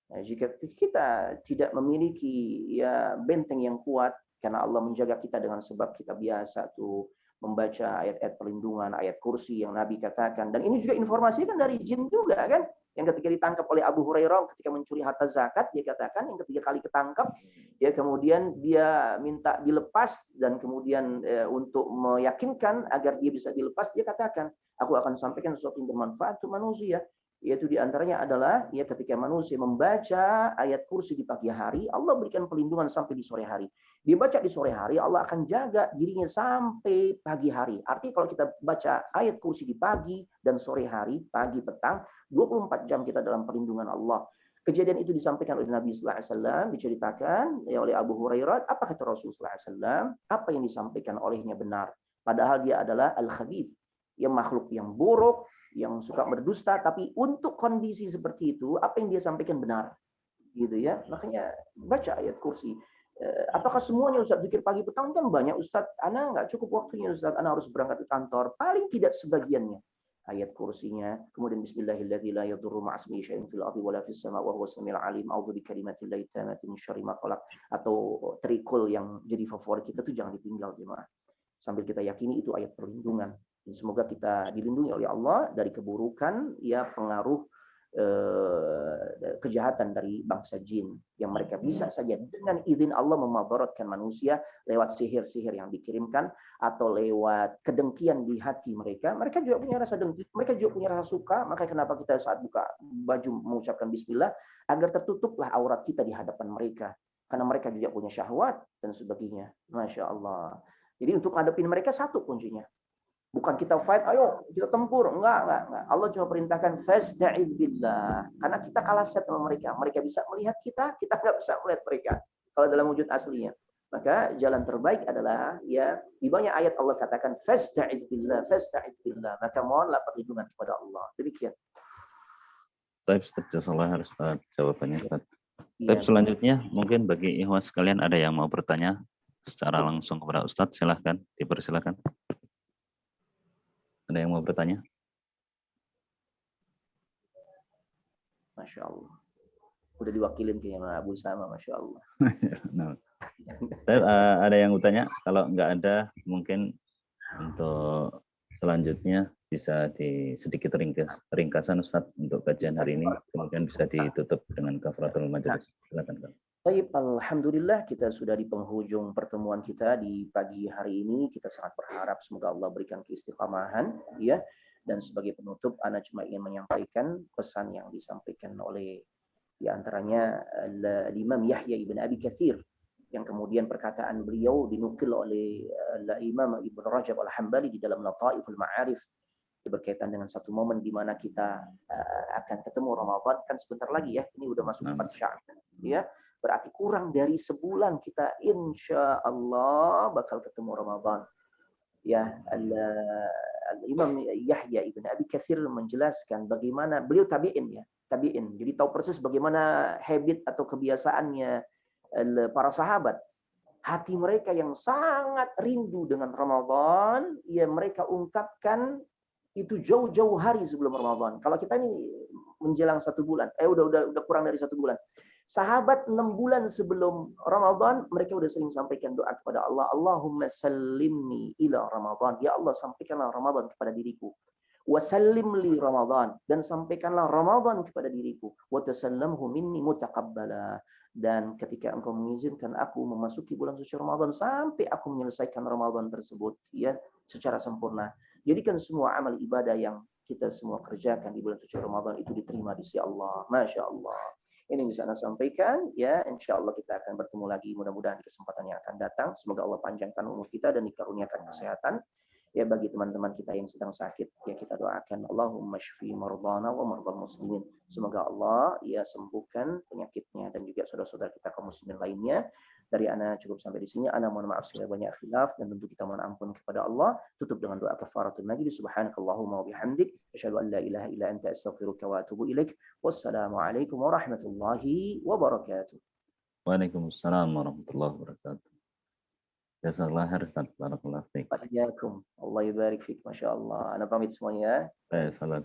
Nah, jika kita tidak memiliki ya benteng yang kuat karena Allah menjaga kita dengan sebab kita biasa tuh membaca ayat-ayat perlindungan, ayat kursi yang Nabi katakan, dan ini juga informasi kan dari jin juga kan, yang ketika ditangkap oleh Abu Hurairah ketika mencuri harta zakat, dia katakan yang ketiga kali ketangkap, ya kemudian dia minta dilepas dan kemudian untuk meyakinkan agar dia bisa dilepas, dia katakan, aku akan sampaikan sesuatu yang bermanfaat untuk manusia. Yaitu diantaranya adalah ya ketika manusia membaca ayat kursi di pagi hari, Allah berikan perlindungan sampai di sore hari. Dia baca di sore hari, Allah akan jaga dirinya sampai pagi hari. Artinya kalau kita baca ayat kursi di pagi dan sore hari, pagi petang, 24 jam kita dalam perlindungan Allah. Kejadian itu disampaikan oleh Nabi Sallallahu Alaihi Wasallam, diceritakan ya oleh Abu Hurairah. Apa kata Rasulullah Sallallahu Alaihi Wasallam? Apa yang disampaikan olehnya benar. Padahal dia adalah al-khabith, yang makhluk yang buruk, yang suka berdusta, tapi untuk kondisi seperti itu apa yang dia sampaikan benar, gitu ya. Makanya baca ayat kursi. Apakah semuanya Ustaz zikir pagi petang? Kan banyak Ustaz, ana nggak cukup waktunya Ustaz, ana harus berangkat ke kantor. Paling tidak sebagiannya ayat kursinya, kemudian bismillahirrahmanirrahim la yadurru ma'asmihi syai'un fil ardi wala fis sama' wa huwas samiul alim a'udzu bikalimatillahi tammati min syarri ma khalaq. Atau trikul yang jadi favorit kita tuh jangan ditinggal jemaah, sambil kita yakini itu ayat perlindungan. Semoga kita dilindungi oleh Allah dari keburukan ya pengaruh kejahatan dari bangsa jin yang mereka bisa saja dengan izin Allah memadaratkan manusia lewat sihir-sihir yang dikirimkan atau lewat kedengkian di hati mereka. Mereka juga punya rasa dengki, mereka juga punya rasa suka. Maka kenapa kita saat buka baju mengucapkan bismillah agar tertutuplah aurat kita di hadapan mereka, karena mereka juga punya syahwat dan sebagainya. Masya Allah. Jadi untuk ngadepin mereka satu kuncinya. Bukan kita fight, ayo kita tempur. Enggak. Allah cuma perintahkan fasta'id billah. Karena kita kalah set sama mereka. Mereka bisa melihat kita nggak bisa melihat mereka. Kalau dalam wujud aslinya. Maka jalan terbaik adalah ya di banyak ayat Allah katakan fasta'id billah. Maka mohonlah perlindungan kepada Allah. Demikian. Baik, jazakallahu khairan jawabannya. Tapi selanjutnya mungkin bagi ikhwan sekalian ada yang mau bertanya secara langsung kepada Ustadz, silahkan, dipersilakan. Ada yang mau bertanya? Masya Allah. Udah diwakilin kayaknya sama Abu Sama, Masya Allah. Nah, ada yang mau tanya? Kalau nggak ada, mungkin untuk selanjutnya bisa sedikit ringkasan Ustadz untuk kajian hari ini, kemudian bisa ditutup dengan kafaratul majelis. Silakan, Pak. Baik, alhamdulillah kita sudah di penghujung pertemuan kita di pagi hari ini. Kita sangat berharap semoga Allah berikan keistiqamahan, ya. Dan sebagai penutup, ana cuma ingin menyampaikan pesan yang disampaikan oleh di antaranya Imam Yahya ibn Abi Katsir, yang kemudian perkataan beliau dinukil oleh Imam Ibn Rajab Al-Hambali di dalam Lataiful Ma'arif, berkaitan dengan satu momen di mana kita akan ketemu Ramadan, kan sebentar lagi ya, ini udah masuk 4 Sya'ban, ya. Berarti kurang dari sebulan kita insya Allah bakal ketemu Ramadan. Ya, Imam Yahya ibn Abi Katsir menjelaskan bagaimana beliau tabi'in, ya, tabi'in. Jadi tahu persis bagaimana habit atau kebiasaannya para sahabat. Hati mereka yang sangat rindu dengan Ramadan, ya mereka ungkapkan itu jauh-jauh hari sebelum Ramadan. Kalau kita ini menjelang 1 bulan, udah kurang dari 1 bulan. Sahabat 6 bulan sebelum Ramadan, mereka udah sering sampaikan doa kepada Allah, Allahumma sallimni ila Ramadan. Ya Allah, sampaikanlah Ramadan kepada diriku. Wasallim li Ramadan, dan sampaikanlah Ramadan kepada diriku. Wa tasallamhu minni mutaqabbala. Dan ketika engkau mengizinkan aku memasuki bulan suci Ramadan sampai aku menyelesaikan Ramadan tersebut, ya, secara sempurna. Jadikan semua amal ibadah yang kita semua kerjakan di bulan suci Ramadan itu diterima di sisi Allah. Masya Allah. Ini bisa Anda sampaikan, ya. Insya Allah kita akan bertemu lagi mudah-mudahan di kesempatan yang akan datang. Semoga Allah panjangkan umur kita dan dikaruniakan kesehatan. Ya, bagi teman-teman kita yang sedang sakit, ya kita doakan Allahumma shfi mardana wa mardal muslimin. Semoga Allah ya sembuhkan penyakitnya dan juga saudara-saudara kita kaum muslimin lainnya. Dari ana cukup sampai di sini. Ana mohon maaf segala banyak khilaf dan tentu kita mohon ampun kepada Allah. Tutup dengan doa kafaratul majlis. Subhanakallahumma wa bihamdik, asyhadu an la ilaha illa anta astaghfiruka wa atubu ilaik. Wassalamualaikum warahmatullahi wabarakatuh. Waalaikumsalam warahmatullahi wabarakatuh. Jazakallah khair, Ustaz. Barakallahu fiik. Waalaikumsalam. Allah yubarik fiik. Masya Allah. Ana pamit semuanya. Salam.